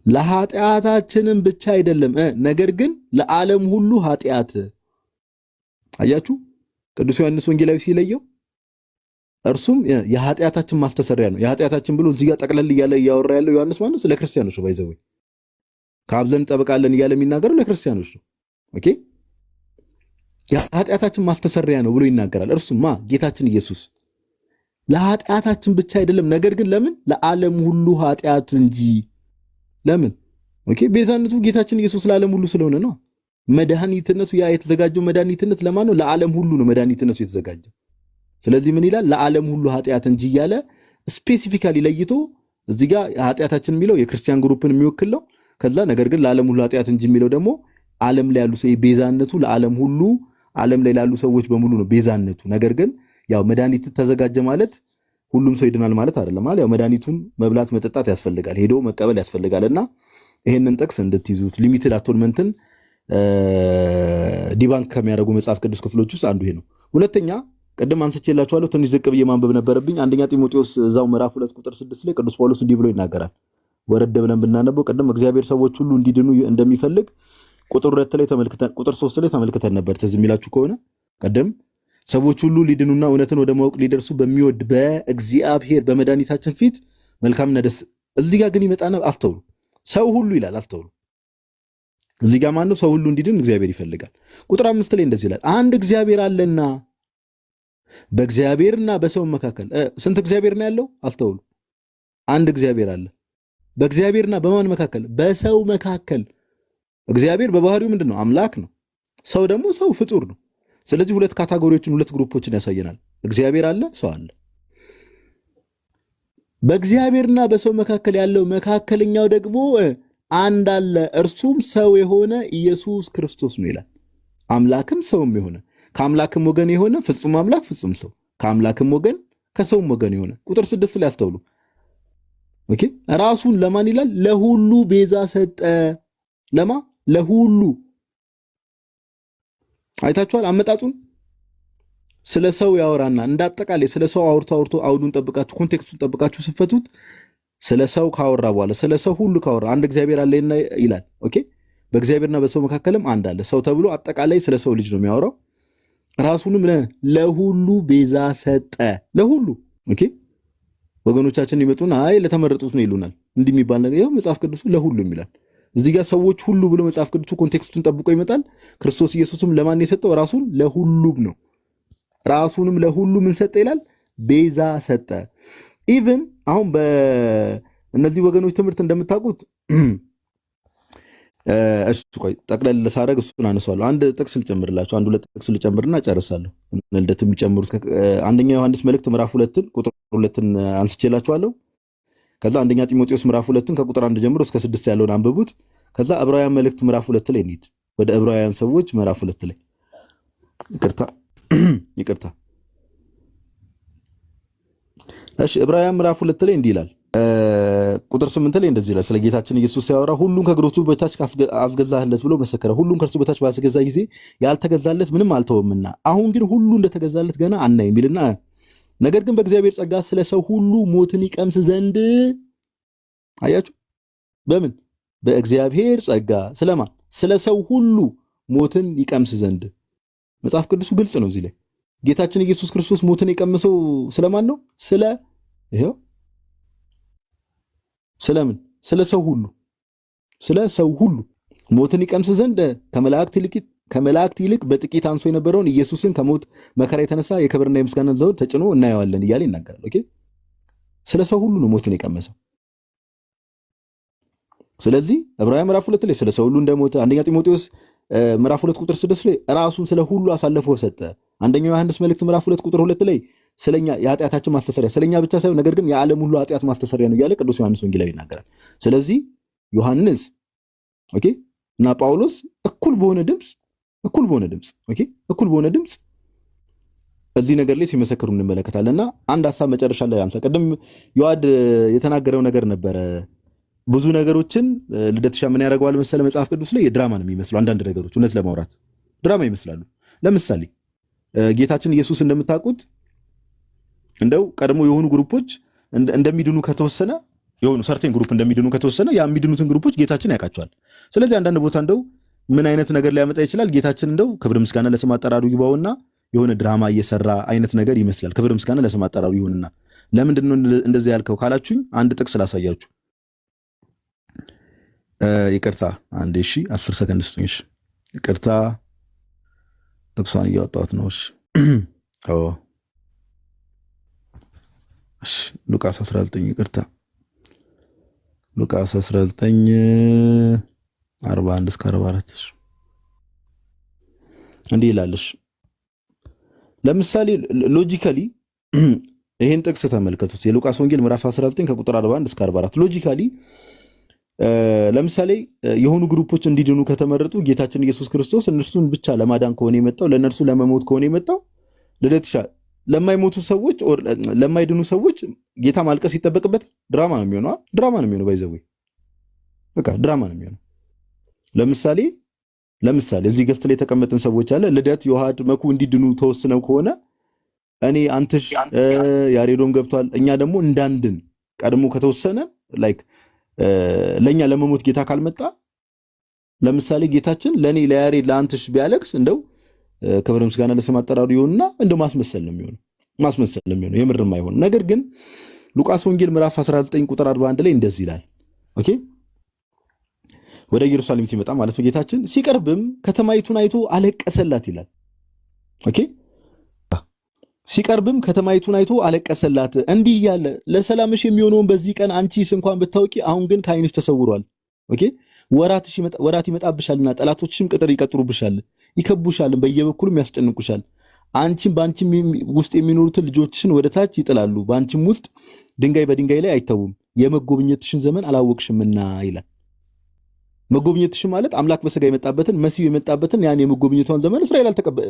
ለኃጢአታችንም ብቻ አይደለም ነገር ግን ለዓለም ሁሉ ኃጢአት። አያችሁ ቅዱስ ዮሐንስ ወንጌላዊ ሲለየው እርሱም የኃጢአታችን ማስተሰሪያ ነው። የኃጢአታችን ብሎ እዚህ ጋር ጠቅለል እያለ እያወራ ያለው ዮሐንስ ማለት ስለ ክርስቲያኖች ነው። ባይዘው ከአብ ዘንድ ጠበቃለን እያለ የሚናገረው ለክርስቲያኖች ነው። ኦኬ የኃጢአታችን ማስተሰሪያ ነው ብሎ ይናገራል። እርሱም ጌታችን ኢየሱስ ለኃጢአታችን ብቻ አይደለም ነገር ግን ለምን ለዓለም ሁሉ ኃጢአት እንጂ። ለምን ኦኬ ቤዛነቱ ጌታችን ኢየሱስ ለዓለም ሁሉ ስለሆነ ነው። መድኃኒትነቱ ያ የተዘጋጀው መድኃኒትነት ለማን ነው? ለዓለም ሁሉ ነው መድኃኒትነቱ የተዘጋጀው። ስለዚህ ምን ይላል? ለዓለም ሁሉ ኃጢአት እንጂ እያለ ስፔሲፊካሊ ለይቶ እዚህ ጋር ኃጢአታችን የሚለው የክርስቲያን ግሩፕን የሚወክል ነው። ከዛ ነገር ግን ለዓለም ሁሉ ኃጢአት እንጂ የሚለው ደግሞ ዓለም ላይ ያሉ ሰው ቤዛነቱ ለዓለም ሁሉ ዓለም ላይ ላሉ ሰዎች በሙሉ ነው ቤዛነቱ። ነገር ግን ያው መድኃኒት ተዘጋጀ ማለት ሁሉም ሰው ይድናል ማለት አይደለም። ማለት ያው መድኃኒቱን መብላት መጠጣት ያስፈልጋል፣ ሄዶ መቀበል ያስፈልጋልና ይሄንን ጥቅስ እንድትይዙት ሊሚትድ አቶንመንትን ዲባንክ ከሚያደርጉ መጽሐፍ ቅዱስ ክፍሎች ውስጥ አንዱ ይሄ ነው። ሁለተኛ ቀደም አንስቼላችኋለሁ ትንሽ ዝቅ ብዬ ማንበብ ነበረብኝ። አንደኛ ጢሞቴዎስ እዛው ምዕራፍ 2 ቁጥር 6 ላይ ቅዱስ ጳውሎስ እንዲህ ብሎ ይናገራል። ወረድ ብለን ብናነበው ቀደም እግዚአብሔር ሰዎች ሁሉ እንዲድኑ እንደሚፈልግ ቁጥር 2 ላይ ተመልክተን ቁጥር 3 ላይ ተመልክተን ነበር። ትዝ የሚላችሁ ከሆነ ቀደም ሰዎች ሁሉ ሊድኑና እውነትን ወደ ማወቅ ሊደርሱ በሚወድ በእግዚአብሔር በመድኃኒታችን ፊት መልካምና ደስ። እዚህ ጋር ግን ይመጣና አስተውሉ፣ ሰው ሁሉ ይላል። አስተውሉ እዚህ ጋር ማነው? ሰው ሁሉ እንዲድን እግዚአብሔር ይፈልጋል። ቁጥር 5 ላይ እንደዚህ ይላል አንድ እግዚአብሔር አለና በእግዚአብሔርና በሰው መካከል ስንት እግዚአብሔር ነው ያለው? አስተውሉ አንድ እግዚአብሔር አለ። በእግዚአብሔርና በማን መካከል? በሰው መካከል። እግዚአብሔር በባህሪው ምንድነው? አምላክ ነው። ሰው ደግሞ ሰው ፍጡር ነው። ስለዚህ ሁለት ካታጎሪዎችን ሁለት ግሩፖችን ያሳየናል። እግዚአብሔር አለ፣ ሰው አለ። በእግዚአብሔርና በሰው መካከል ያለው መካከለኛው ደግሞ አንድ አለ፣ እርሱም ሰው የሆነ ኢየሱስ ክርስቶስ ነው ይላል። አምላክም ሰውም የሆነ ከአምላክም ወገን የሆነ ፍጹም አምላክ ፍጹም ሰው ከአምላክም ወገን ከሰውም ወገን የሆነ ቁጥር 6 ላይ አስተውሉ። ኦኬ ራሱን ለማን ይላል? ለሁሉ ቤዛ ሰጠ። ለማ ለሁሉ አይታችኋል አመጣጡን። ስለ ሰው ያወራና እንዳጠቃላይ ስለ ሰው አውርቶ አውዱን ጠብቃችሁ ኮንቴክስቱን ጠብቃችሁ ስፈቱት ስለ ሰው ካወራ በኋላ ስለ ሰው ሁሉ ካወራ አንድ እግዚአብሔር አለ ይላል። ኦኬ በእግዚአብሔርና በሰው መካከልም አንድ አለ። ሰው ተብሎ አጠቃላይ ስለ ሰው ልጅ ነው የሚያወራው። ራሱንም ለሁሉ ቤዛ ሰጠ። ለሁሉ ኦኬ ወገኖቻችን ይመጡና አይ ለተመረጡት ነው ይሉናል። እንዲህ የሚባል ነገር ያው መጽሐፍ ቅዱሱ ለሁሉ ይላል። እዚህ ጋር ሰዎች ሁሉ ብሎ መጽሐፍ ቅዱሱ ኮንቴክስቱን ጠብቆ ይመጣል። ክርስቶስ ኢየሱስም ለማን የሰጠው? ራሱን ለሁሉም ነው። ራሱንም ለሁሉ ምን ሰጠ ይላል? ቤዛ ሰጠ። ኢቭን አሁን በእነዚህ ወገኖች ትምህርት እንደምታውቁት እሱ ቆይ ጠቅለል ለሳረግ እሱን አነሳለሁ። አንድ ጥቅስ ልጨምርላችሁ፣ አንድ ሁለት ጥቅስ ልጨምርና ጨርሳለሁ። እንልደት የሚጨምሩት አንደኛ ዮሐንስ መልእክት ምዕራፍ 2 ቁጥር 2 አንስቼላችኋለሁ። ከዛ አንደኛ ጢሞቴዎስ ምዕራፍ 2 ከቁጥር 1 ጀምሮ እስከ 6 ያለውን አንብቡት። ከዛ ዕብራውያን መልእክት ምዕራፍ 2 ላይ እንሂድ። ወደ ዕብራውያን ሰዎች ምዕራፍ 2 ላይ ይቅርታ እሺ ዕብራውያን ምዕራፍ 2 ላይ እንዲህ ይላል ቁጥር 8 ላይ እንደዚህ ይላል ስለ ጌታችን ኢየሱስ ሲያወራ ሁሉን ከእግሮቹ በታች አስገዛህለት ብሎ መሰከረ። ሁሉን ከእርሱ በታች ባስገዛ ጊዜ ያልተገዛለት ምንም አልተወምና አሁን ግን ሁሉ እንደተገዛለት ገና አናይም ይልና ነገር ግን በእግዚአብሔር ጸጋ ስለ ሰው ሁሉ ሞትን ይቀምስ ዘንድ አያችሁ በምን በእግዚአብሔር ጸጋ ስለማን ስለ ሰው ሁሉ ሞትን ይቀምስ ዘንድ መጽሐፍ ቅዱሱ ግልጽ ነው። እዚህ ላይ ጌታችን ኢየሱስ ክርስቶስ ሞትን የቀመሰው ስለማን ነው? ስለ ይሄው ስለምን ስለ ሰው ሁሉ ሞትን ይቀምስ ዘንድ ከመላእክት ይልቅ በጥቂት አንሶ የነበረውን ኢየሱስን ከሞት መከራ የተነሳ የክብርና የምስጋና ዘውድ ተጭኖ እናየዋለን እያለ ይናገራል። ኦኬ ስለ ሰው ሁሉ ነው ሞትን የቀመሰው። ስለዚህ ዕብራውያን ምዕራፍ 2 ላይ ስለ ሰው ሁሉ እንደሞተ፣ አንደኛ ጢሞቴዎስ ምዕራፍ 2 ቁጥር 6 ላይ ራሱን ስለ ሁሉ አሳልፎ ሰጠ። አንደኛው ዮሐንስ መልእክት ምዕራፍ 2 ቁጥር 2 ላይ ስለኛ የኃጢአታችን ማስተሰሪያ ስለኛ ብቻ ሳይሆን ነገር ግን የዓለም ሁሉ ኃጢአት ማስተሰሪያ ነው እያለ ቅዱስ ዮሐንስ ወንጌላዊ ይናገራል። ስለዚህ ዮሐንስ ኦኬ እና ጳውሎስ እኩል በሆነ ድምጽ እዚህ ነገር ላይ ሲመሰክሩ እንመለከታለንና አንድ ሐሳብ መጨረሻ ላይ አምሳ ቀደም ዮሐድ የተናገረው ነገር ነበረ። ብዙ ነገሮችን ልደትሻ ምን ያደርገዋል መሰለ መጽሐፍ ቅዱስ ላይ የድራማ ነው የሚመስሉ አንዳንድ ነገሮች እውነት ለማውራት ድራማ ይመስላሉ። ለምሳሌ ጌታችን ኢየሱስ እንደምታውቁት እንደው ቀድሞ የሆኑ ግሩፖች እንደሚድኑ ከተወሰነ የሆኑ ሰርቴን ግሩፕ እንደሚድኑ ከተወሰነ ያ የሚድኑትን ግሩፖች ጌታችን ያውቃቸዋል። ስለዚህ አንዳንድ ቦታ እንደው ምን አይነት ነገር ሊያመጣ ይችላል ጌታችን እንደው ክብር ምስጋና ለስም አጠራሩ ይግባውና የሆነ ድራማ እየሰራ አይነት ነገር ይመስላል። ክብር ምስጋና ለስም አጠራሩ ይሁንና ለምንድን ነው እንደዚህ ያልከው ካላችሁኝ አንድ ጥቅስ ላሳያችሁ። ይቅርታ አንዴ እሺ 10 ሰከንድ ስጡኝ። እሺ ይቅርታ ጥቅሷን እያወጣሁት ነው። እሺ እሺ ሉቃስ 19 ይቅርታ ሉቃስ 19 41 እስከ 44 እንዲህ ይላልሽ። ለምሳሌ ሎጂካሊ ይሄን ጥቅስ ተመልከቱት። የሉቃስ ወንጌል ምዕራፍ 19 ከቁጥር 41 እስከ 44 ሎጂካሊ ለምሳሌ የሆኑ ግሩፖች እንዲድኑ ከተመረጡ ጌታችን ኢየሱስ ክርስቶስ እነርሱን ብቻ ለማዳን ከሆነ የመጣው ለነርሱ ለመሞት ከሆነ የመጣው ለደትሻ ለማይሞቱ ሰዎች ለማይድኑ ሰዎች ጌታ ማልቀስ ይተበቅበት ድራማ ነው የሚሆነው ባይዘው በቃ ድራማ ነው የሚሆነው። ለምሳሌ እዚህ ገስት ላይ የተቀመጥን ሰዎች አለ ልደት ዮሐድ መኩ እንዲድኑ ተወስነው ከሆነ እኔ አንተሽ ያሬዶም ገብቷል እኛ ደግሞ እንዳንድን ቀድሞ ከተወሰነ ላይክ ለኛ ለመሞት ጌታ ካልመጣ ለምሳሌ ጌታችን ለኔ ለያሬድ ለአንተሽ ቢያለቅስ እንደው ክብር ምስጋና ለስም አጠራሩ ይሁንና እንደው ማስመሰል ነው የሚሆነው የምርም አይሆን። ነገር ግን ሉቃስ ወንጌል ምዕራፍ 19 ቁጥር 41 ላይ እንደዚህ ይላል። ኦኬ ወደ ኢየሩሳሌም ሲመጣ ማለት ነው ጌታችን ሲቀርብም ከተማይቱን አይቶ አለቀሰላት ይላል። ኦኬ ሲቀርብም ከተማይቱን አይቶ አለቀሰላት እንዲህ እያለ ለሰላምሽ የሚሆነውን በዚህ ቀን አንቺስ እንኳን ብታውቂ አሁን ግን ከዓይንሽ ተሰውሯል። ኦኬ ወራት ይመጣብሻልና ጠላቶችሽም ቅጥር ይቀጥሩብሻል፣ ይከቡሻል፣ በየበኩሉም ያስጨንቁሻል። አንቺም በአንቺም ውስጥ የሚኖሩትን ልጆችሽን ወደ ታች ይጥላሉ፣ በአንቺም ውስጥ ድንጋይ በድንጋይ ላይ አይተውም፣ የመጎብኘትሽን ዘመን አላወቅሽምና ይላል። መጎብኘትሽን ማለት አምላክ በሥጋ የመጣበትን መሲሁ የመጣበትን ያን የመጎብኘቷን ዘመን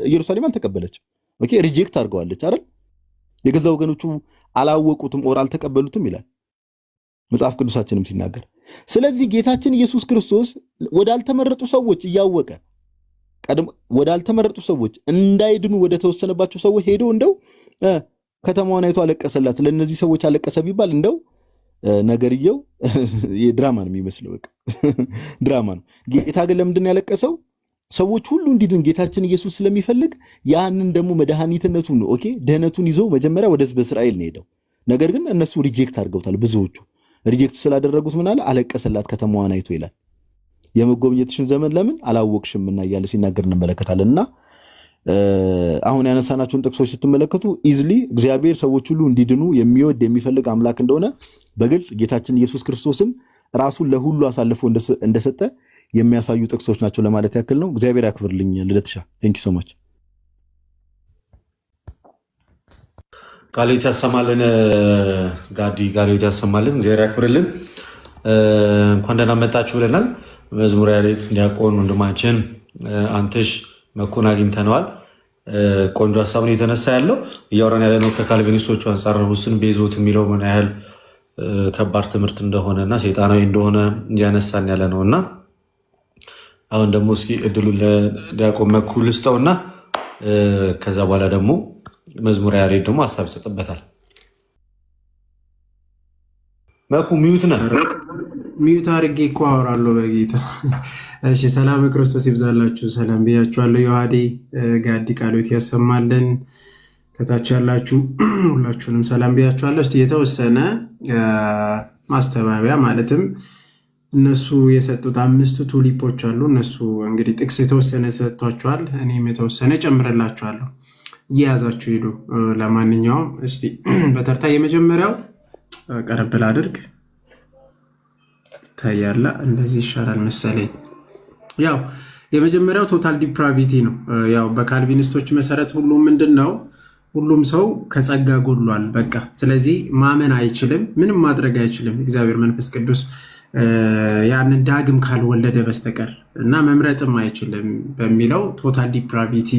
ኢየሩሳሌም አልተቀበለችም። ኦኬ ሪጀክት አድርገዋለች አይደል? የገዛ ወገኖቹ አላወቁትም ኦር አልተቀበሉትም ይላል መጽሐፍ ቅዱሳችንም ሲናገር። ስለዚህ ጌታችን ኢየሱስ ክርስቶስ ወዳልተመረጡ ሰዎች እያወቀ ወዳልተመረጡ ሰዎች እንዳይድኑ ወደ ተወሰነባቸው ሰዎች ሄዶ እንደው ከተማዋን አይቶ አለቀሰላት። ለነዚህ ሰዎች አለቀሰ ቢባል እንደው ነገርየው ድራማ ነው የሚመስለው። በቃ ድራማ ነው። ጌታ ግን ለምንድን ነው ያለቀሰው? ሰዎች ሁሉ እንዲድን ጌታችን ኢየሱስ ስለሚፈልግ ያንን ደግሞ መድኃኒትነቱን ኦኬ ደህነቱን ይዞ መጀመሪያ ወደ ሕዝበ እስራኤል ነው ሄደው። ነገር ግን እነሱ ሪጀክት አድርገውታል። ብዙዎቹ ሪጀክት ስላደረጉት ምን አለ? አለቀሰላት ከተማዋን አይቶ ይላል። የመጎብኘትሽን ዘመን ለምን አላወቅሽምና እያለ ሲናገር እንመለከታለንና አሁን ያነሳናቸውን ጥቅሶች ስትመለከቱ ኢዝሊ እግዚአብሔር ሰዎች ሁሉ እንዲድኑ የሚወድ የሚፈልግ አምላክ እንደሆነ በግልጽ ጌታችን ኢየሱስ ክርስቶስም ራሱን ለሁሉ አሳልፎ እንደሰጠ የሚያሳዩ ጥቅሶች ናቸው ለማለት ያክል ነው። እግዚአብሔር ያክብርልኝ ልደትሻ። ቴንክ ዩ ሶ ማች። ቃልዮት ያሰማልን ጋዲ ቃልዮት ያሰማልን። እግዚአብሔር ያክብርልን። እንኳን ደህና መጣችሁ ብለናል። መዝሙር ያሬድ ዲያቆን ወንድማችን አንተሽ መኩን አግኝተነዋል። ቆንጆ ሀሳብ ነው የተነሳ ያለው። እያወራን ያለ ነው ከካልቪኒስቶቹ አንጻር ውስን ቤዞት የሚለው ምን ያህል ከባድ ትምህርት እንደሆነ እና ሰይጣናዊ እንደሆነ እያነሳን ያለ ነው እና አሁን ደግሞ እስኪ እድሉን ለዲያቆን መኩ ልስጠውና ከዛ በኋላ ደግሞ መዝሙር ያሬድ ደግሞ ሀሳብ ይሰጥበታል። መኩ ሚዩት ነህ? ሚዩት አድርጌ እኮ አወራለሁ በጌታ። እሺ፣ ሰላም ክርስቶስ ይብዛላችሁ። ሰላም ብያችኋለሁ። ዮሐዴ ጋዲ ቃሎት ያሰማልን። ከታች ያላችሁ ሁላችሁንም ሰላም ብያችኋለሁ። እስቲ የተወሰነ ማስተባበያ ማለትም እነሱ የሰጡት 5 ቱሊፖች አሉ። እነሱ እንግዲህ ጥቅስ የተወሰነ ሰጥቷቸዋል። እኔም የተወሰነ ጨምርላችኋለሁ። እየያዛችሁ ሄዱ። ለማንኛውም እስቲ በተርታ የመጀመሪያው ቀረብ ላድርግ። ታያላ እንደዚህ ይሻላል መሰለኝ። ያው የመጀመሪያው ቶታል ዲፕራቪቲ ነው። ያው በካልቪኒስቶች መሰረት ሁሉም ሰው ከጸጋ ጎድሏል። በቃ ስለዚህ ማመን አይችልም፣ ምንም ማድረግ አይችልም እግዚአብሔር መንፈስ ቅዱስ ያንን ዳግም ካልወለደ በስተቀር እና መምረጥም አይችልም በሚለው ቶታል ዲፕራቪቲ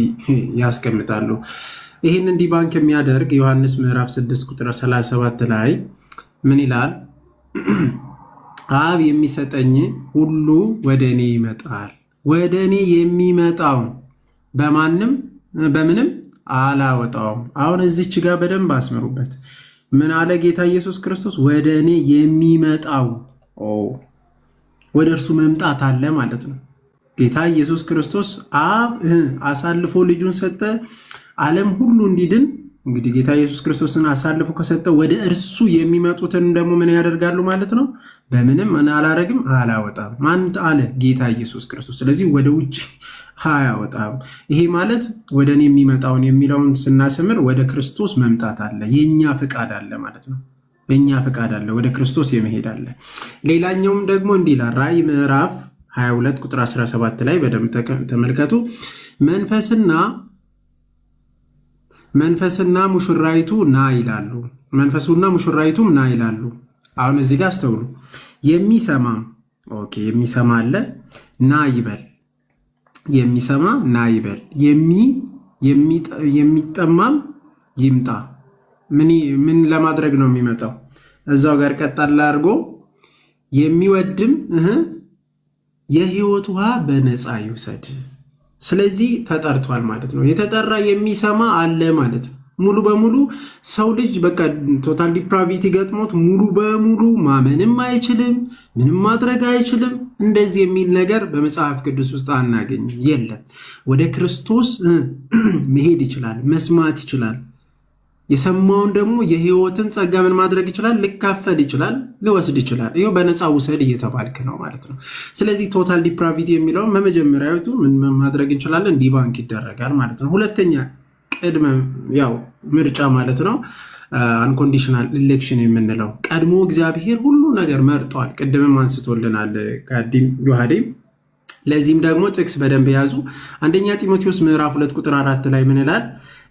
ያስቀምጣሉ። ይህንን ዲባንክ የሚያደርግ ዮሐንስ ምዕራፍ 6 ቁጥር 37 ላይ ምን ይላል? አብ የሚሰጠኝ ሁሉ ወደ እኔ ይመጣል፣ ወደ እኔ የሚመጣው በምንም አላወጣውም። አሁን እዚች ጋር በደንብ አስምሩበት። ምን አለ ጌታ ኢየሱስ ክርስቶስ? ወደ እኔ የሚመጣው ወደ እርሱ መምጣት አለ ማለት ነው። ጌታ ኢየሱስ ክርስቶስ አብ አሳልፎ ልጁን ሰጠ ዓለም ሁሉ እንዲድን። እንግዲህ ጌታ ኢየሱስ ክርስቶስን አሳልፎ ከሰጠ ወደ እርሱ የሚመጡትን ደግሞ ምን ያደርጋሉ ማለት ነው? በምንም አላረግም አላወጣም። ማን አለ? ጌታ ኢየሱስ ክርስቶስ። ስለዚህ ወደ ውጭ አያወጣም። ይሄ ማለት ወደ እኔ የሚመጣውን የሚለውን ስናስምር ወደ ክርስቶስ መምጣት አለ፣ የኛ ፍቃድ አለ ማለት ነው። የኛ ፍቃድ አለ፣ ወደ ክርስቶስ የመሄድ አለ። ሌላኛውም ደግሞ እንዲህ ይላል ራእይ ምዕራፍ 22 ቁጥር 17 ላይ በደንብ ተመልከቱ። መንፈስና ሙሽራይቱ ና ይላሉ። መንፈሱና ሙሽራይቱም ና ይላሉ። አሁን እዚህ ጋር አስተውሉ። የሚሰማ አለ፣ ና ይበል። የሚሰማ ና ይበል፣ የሚጠማም ይምጣ። ምን ለማድረግ ነው የሚመጣው? እዛው ጋር ቀጣላ አድርጎ የሚወድም የህይወት ውሃ በነፃ ይውሰድ። ስለዚህ ተጠርቷል ማለት ነው። የተጠራ የሚሰማ አለ ማለት ነው። ሙሉ በሙሉ ሰው ልጅ በቃ ቶታል ዲፕራቪቲ ገጥሞት ሙሉ በሙሉ ማመንም አይችልም፣ ምንም ማድረግ አይችልም። እንደዚህ የሚል ነገር በመጽሐፍ ቅዱስ ውስጥ አናገኝም፣ የለም። ወደ ክርስቶስ መሄድ ይችላል፣ መስማት ይችላል። የሰማውን ደግሞ የህይወትን ጸጋ ምን ማድረግ ይችላል? ልካፈል ይችላል፣ ሊወስድ ይችላል። ይኸው በነፃ ውሰድ እየተባልክ ነው ማለት ነው። ስለዚህ ቶታል ዲፕራቪቲ የሚለውን በመጀመሪያዊቱ ምን ማድረግ እንችላለን? ዲባንክ ይደረጋል ማለት ነው። ሁለተኛ ቅድመ ምርጫ ማለት ነው። አንኮንዲሽናል ኢሌክሽን የምንለው ቀድሞ እግዚአብሔር ሁሉ ነገር መርጧል። ቅድምም አንስቶልናል ዮሐዴም። ለዚህም ደግሞ ጥቅስ በደንብ ያዙ። አንደኛ ጢሞቴዎስ ምዕራፍ 2 ቁጥር 4 ላይ ምን ይላል?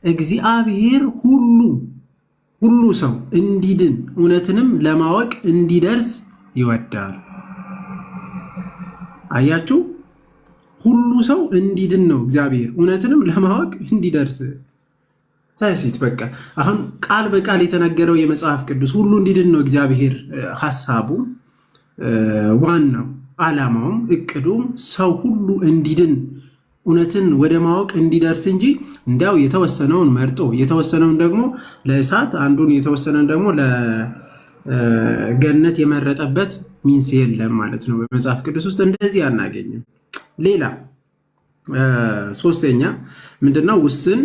እግዚአብሔር ሁሉ ሰው እንዲድን እውነትንም ለማወቅ እንዲደርስ ይወዳል። አያችሁ፣ ሁሉ ሰው እንዲድን ነው እግዚአብሔር እውነትንም ለማወቅ እንዲደርስ። ሳይሲት በቃ አሁን ቃል በቃል የተነገረው የመጽሐፍ ቅዱስ ሁሉ እንዲድን ነው እግዚአብሔር ሐሳቡ፣ ዋናው ዓላማውም እቅዱም ሰው ሁሉ እንዲድን እውነትን ወደ ማወቅ እንዲደርስ እንጂ እንዲያው የተወሰነውን መርጦ የተወሰነውን ደግሞ ለእሳት አንዱን የተወሰነውን ደግሞ ለገነት የመረጠበት ሚንስ የለም ማለት ነው። በመጽሐፍ ቅዱስ ውስጥ እንደዚህ አናገኝም። ሌላ ሶስተኛ ምንድነው? ውስን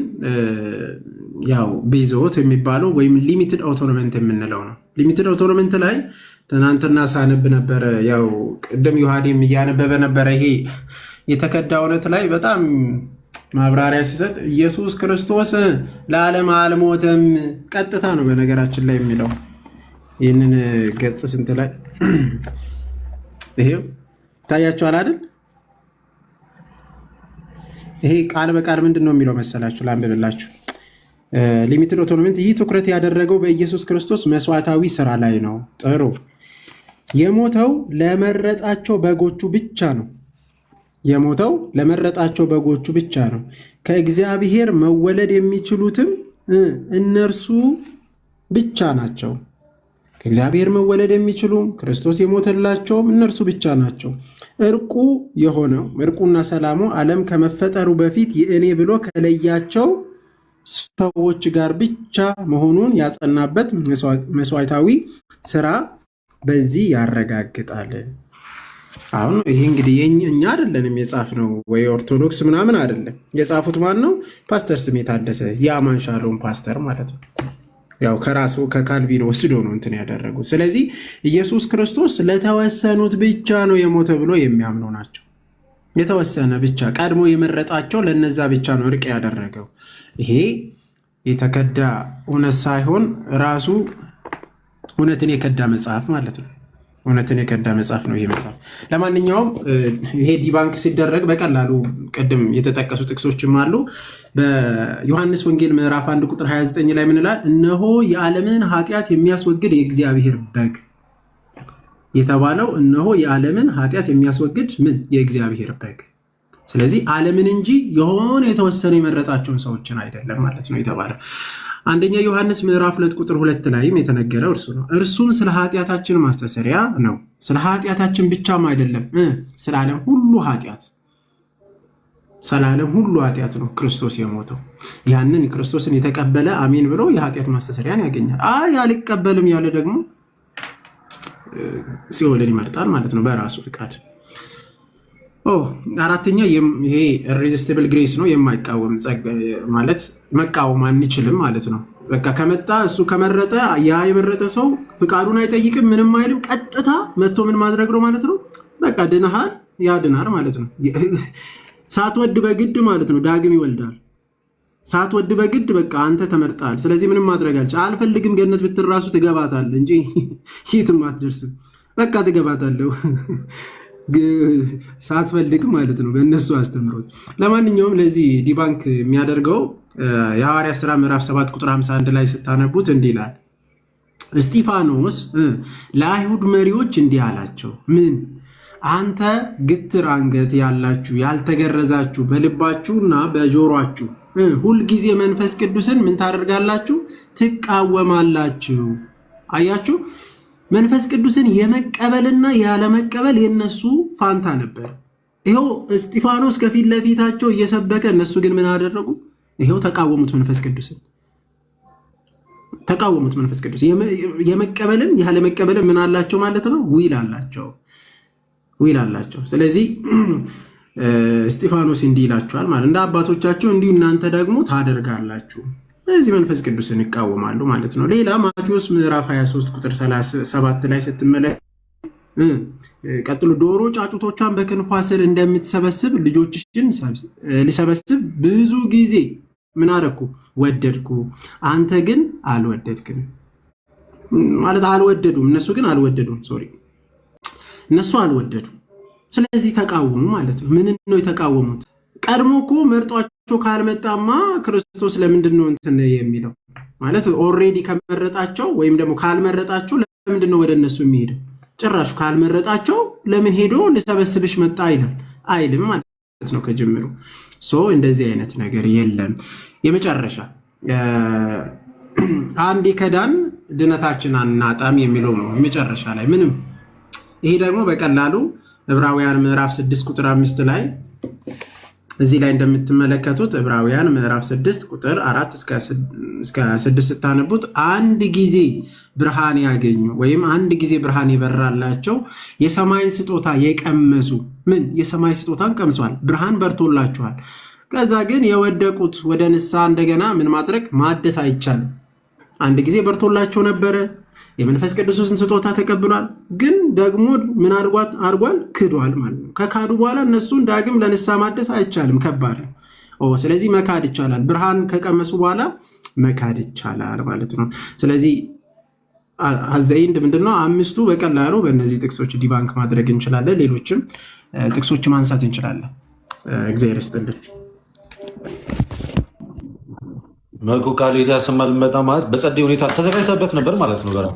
ቤዞት የሚባለው ወይም ሊሚትድ አውቶኖመንት የምንለው ነው። ሊሚትድ አውቶኖመንት ላይ ትናንትና ሳነብ ነበረ። ቅድም ዮሐዴም እያነበበ ነበረ። ይሄ የተከዳ እውነት ላይ በጣም ማብራሪያ ሲሰጥ ኢየሱስ ክርስቶስ ለዓለም አልሞተም፣ ቀጥታ ነው በነገራችን ላይ የሚለው። ይህንን ገጽ ስንት ላይ ይሄው ይታያችኋል አይደል? ይሄ ቃል በቃል ምንድን ነው የሚለው መሰላችሁ? ላንብብላችሁ። ሊሚትድ አውቶኖመንት ይህ ትኩረት ያደረገው በኢየሱስ ክርስቶስ መስዋዕታዊ ስራ ላይ ነው። ጥሩ። የሞተው ለመረጣቸው በጎቹ ብቻ ነው። የሞተው ለመረጣቸው በጎቹ ብቻ ነው። ከእግዚአብሔር መወለድ የሚችሉትም እነርሱ ብቻ ናቸው። ከእግዚአብሔር መወለድ የሚችሉ ክርስቶስ የሞተላቸውም እነርሱ ብቻ ናቸው። እርቁ የሆነው እርቁና ሰላሙ ዓለም ከመፈጠሩ በፊት የእኔ ብሎ ከለያቸው ሰዎች ጋር ብቻ መሆኑን ያጸናበት መስዋዕታዊ ስራ በዚህ ያረጋግጣል። አሁን ይሄ እንግዲህ እኛ አይደለንም የጻፍነው ወይ ኦርቶዶክስ ምናምን አይደለም። የጻፉት ማን ነው? ፓስተር ስሜ ታደሰ የአማን ሻሎም ፓስተር ማለት ነው። ያው ከራሱ ከካልቪን ወስዶ ነው እንትን ያደረጉት። ስለዚህ ኢየሱስ ክርስቶስ ለተወሰኑት ብቻ ነው የሞተ ብሎ የሚያምኑ ናቸው። የተወሰነ ብቻ ቀድሞ የመረጣቸው ለነዛ ብቻ ነው እርቅ ያደረገው። ይሄ የተከዳ እውነት ሳይሆን ራሱ እውነትን የከዳ መጽሐፍ ማለት ነው። እውነትን የከዳ መጽሐፍ ነው ይሄ መጽሐፍ። ለማንኛውም ይሄ ዲባንክ ሲደረግ በቀላሉ ቅድም የተጠቀሱ ጥቅሶችም አሉ። በዮሐንስ ወንጌል ምዕራፍ 1 ቁጥር 29 ላይ ምን ይላል? እነሆ የዓለምን ኃጢአት የሚያስወግድ የእግዚአብሔር በግ የተባለው እነሆ የዓለምን ኃጢአት የሚያስወግድ ምን የእግዚአብሔር በግ። ስለዚህ ዓለምን እንጂ የሆነ የተወሰነ የመረጣቸውን ሰዎችን አይደለም ማለት ነው የተባለው። አንደኛ ዮሐንስ ምዕራፍ 2 ቁጥር 2 ላይም የተነገረው እርሱ ነው። እርሱም ስለ ኃጢአታችን ማስተሰሪያ ነው። ስለ ኃጢአታችን ብቻም አይደለም፣ ስለ ዓለም ሁሉ ኃጢአት፣ ስለ ዓለም ሁሉ ኃጢአት ነው ክርስቶስ የሞተው። ያንን ክርስቶስን የተቀበለ አሜን ብሎ የኃጢአት ማስተሰሪያን ያገኛል። አይ አልቀበልም ያለ ደግሞ ሲኦልን ይመርጣል ማለት ነው በራሱ ፍቃድ። አራተኛ ይሄ ኢሬዚስቲብል ግሬስ ነው። የማይቃወም ማለት መቃወም አንችልም ማለት ነው። በቃ ከመጣ እሱ ከመረጠ ያ የመረጠ ሰው ፍቃዱን አይጠይቅም፣ ምንም አይልም። ቀጥታ መጥቶ ምን ማድረግ ነው ማለት ነው። በቃ ድነሃል፣ ያድናል ማለት ነው። ሳትወድ በግድ ማለት ነው። ዳግም ይወልዳል። ሳትወድ በግድ በቃ አንተ ተመርጣል። ስለዚህ ምንም ማድረግ አልፈልግም ገነት ብትል ራሱ ትገባታለህ እንጂ የትም አትደርስም። በቃ ትገባታለህ ሳትፈልግ ማለት ነው በእነሱ አስተምሮት። ለማንኛውም ለዚህ ዲባንክ የሚያደርገው የሐዋርያት ሥራ ምዕራፍ 7 ቁጥር 51 ላይ ስታነቡት እንዲህ ይላል። እስጢፋኖስ ለአይሁድ መሪዎች እንዲህ አላቸው፣ ምን አንተ ግትር አንገት ያላችሁ ያልተገረዛችሁ በልባችሁና በጆሮአችሁ ሁልጊዜ መንፈስ ቅዱስን ምን ታደርጋላችሁ? ትቃወማላችሁ። አያችሁ፣ መንፈስ ቅዱስን የመቀበልና ያለመቀበል የነሱ ፋንታ ነበር። ይኸው እስጢፋኖስ ከፊት ለፊታቸው እየሰበከ እነሱ ግን ምን አደረጉ? ይኸው ተቃወሙት መንፈስ ቅዱስን። ተቃወሙት መንፈስ ቅዱስ። የመቀበልን ያለመቀበልን ምን አላቸው ማለት ነው? ዊል አላቸው። ስለዚህ እስጢፋኖስ እንዲህ ይላቸዋል ማለት እንደ አባቶቻቸው እንዲሁ እናንተ ደግሞ ታደርጋላችሁ። ስለዚህ መንፈስ ቅዱስን ይቃወማሉ ማለት ነው። ሌላ ማቴዎስ ምዕራፍ 23 ቁጥር 37 ላይ ስትመለከቱ ቀጥሎ ዶሮ ጫጩቶቿን በክንፏ ስር እንደምትሰበስብ ልጆችሽን ሊሰበስብ ብዙ ጊዜ ምን አደረኩ? ወደድኩ፣ አንተ ግን አልወደድክም ማለት አልወደዱም። እነሱ ግን አልወደዱም። እነሱ አልወደዱም። ስለዚህ ተቃወሙ ማለት ነው። ምን ነው የተቃወሙት? ቀድሞ እኮ መርጧቸው ካልመጣማ ክርስቶስ ለምንድን ነው እንትን የሚለው ማለት ኦልሬዲ ከመረጣቸው ወይም ደግሞ ካልመረጣቸው ለምንድን ነው ወደ እነሱ የሚሄደው? ጭራሹ ካልመረጣቸው ለምን ሄዶ ልሰበስብሽ መጣ ይላል አይልም ማለት ነው ከጅምሩ። እንደዚህ አይነት ነገር የለም። የመጨረሻ አንድ ከዳን ድነታችን አናጣም የሚለው ነው የመጨረሻ ላይ ምንም። ይሄ ደግሞ በቀላሉ ዕብራውያን ምዕራፍ 6 ቁጥር 5 ላይ እዚህ ላይ እንደምትመለከቱት ዕብራውያን ምዕራፍ 6 ቁጥር 4 እስከ 6 ስታነቡት አንድ ጊዜ ብርሃን ያገኙ ወይም አንድ ጊዜ ብርሃን ይበራላቸው የሰማይ ስጦታ የቀመሱ ምን የሰማይ ስጦታን ቀምሷል፣ ብርሃን በርቶላቸዋል። ከዛ ግን የወደቁት ወደ ንስሐ እንደገና ምን ማድረግ ማደስ አይቻልም። አንድ ጊዜ በርቶላቸው ነበረ፣ የመንፈስ ቅዱስን ስጦታ ተቀብሏል። ግን ደግሞ ምን አድርጓል? ክዷል ማለት ነው። ከካዱ በኋላ እነሱን ዳግም ለንስሐ ማደስ አይቻልም፣ ከባድ ነው። ስለዚህ መካድ ይቻላል። ብርሃን ከቀመሱ በኋላ መካድ ይቻላል ማለት ነው። ስለዚህ አዘይንድ ምንድነው? አምስቱ በቀላሉ በእነዚህ ጥቅሶች ዲባንክ ማድረግ እንችላለን። ሌሎችም ጥቅሶች ማንሳት እንችላለን። እግዚአብሔር ይስጥልን። መኩ ቃል ያሰማል። በጣም ማለት በጸደይ ሁኔታ ተዘጋጅተበት ነበር ማለት ነው። በራ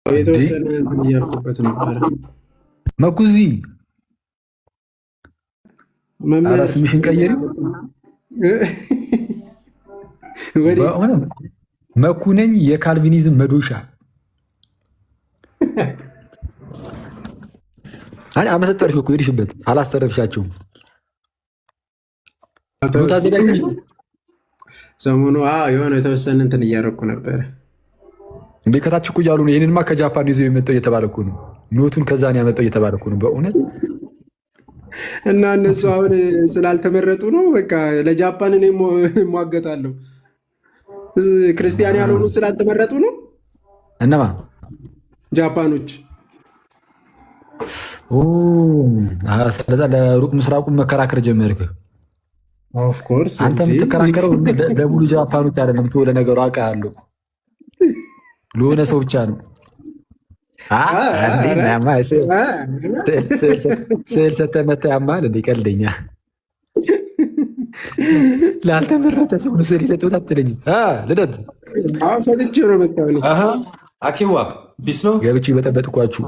የተወሰነ እያልኩበት ነበር መኩዚ መምህር ስምሽን ቀየሪ። በእውነት መኩ ነኝ የካልቪኒዝም መዶሻ። አመሰጠርሽ እኮ ሄድሽበት፣ አላስተረፍሻቸውም። ሰሞኑ የሆነ የተወሰነ እንትን እያደረኩ ነበረ እንዴ ከታች እኮ እያሉ ነው። ይህንንማ ከጃፓን ይዞ የመጣው እየተባለ እኮ ነው። ኖቱን ከዛ ነው ያመጣው እየተባለ እኮ ነው በእውነት። እና እነሱ አሁን ስላልተመረጡ ነው በቃ ለጃፓን እኔ እሟገታለሁ። ክርስቲያን ያልሆኑ ስላልተመረጡ ነው። እነማ? ጃፓኖች። ስለዛ ለሩቅ ምስራቁን መከራከር ጀመርክ። ኦፍኮርስ አንተ የምትከራከረው ለሙሉ ጃፓኖች አይደለም። ለነገሩ አውቃለሁ ለሆነ ሰው ብቻ ነው። ስዕል ሰተህ መተህ ያማል እንደ ቀልደኛ። ላልተመረጠ ሰው ስዕል የሰጠሁት አትለኝም። ልደት ሰጥቼ ነው መጣሁ። አኪዋ ቢስ ነው ገብቼ በጠበጥኳችሁ።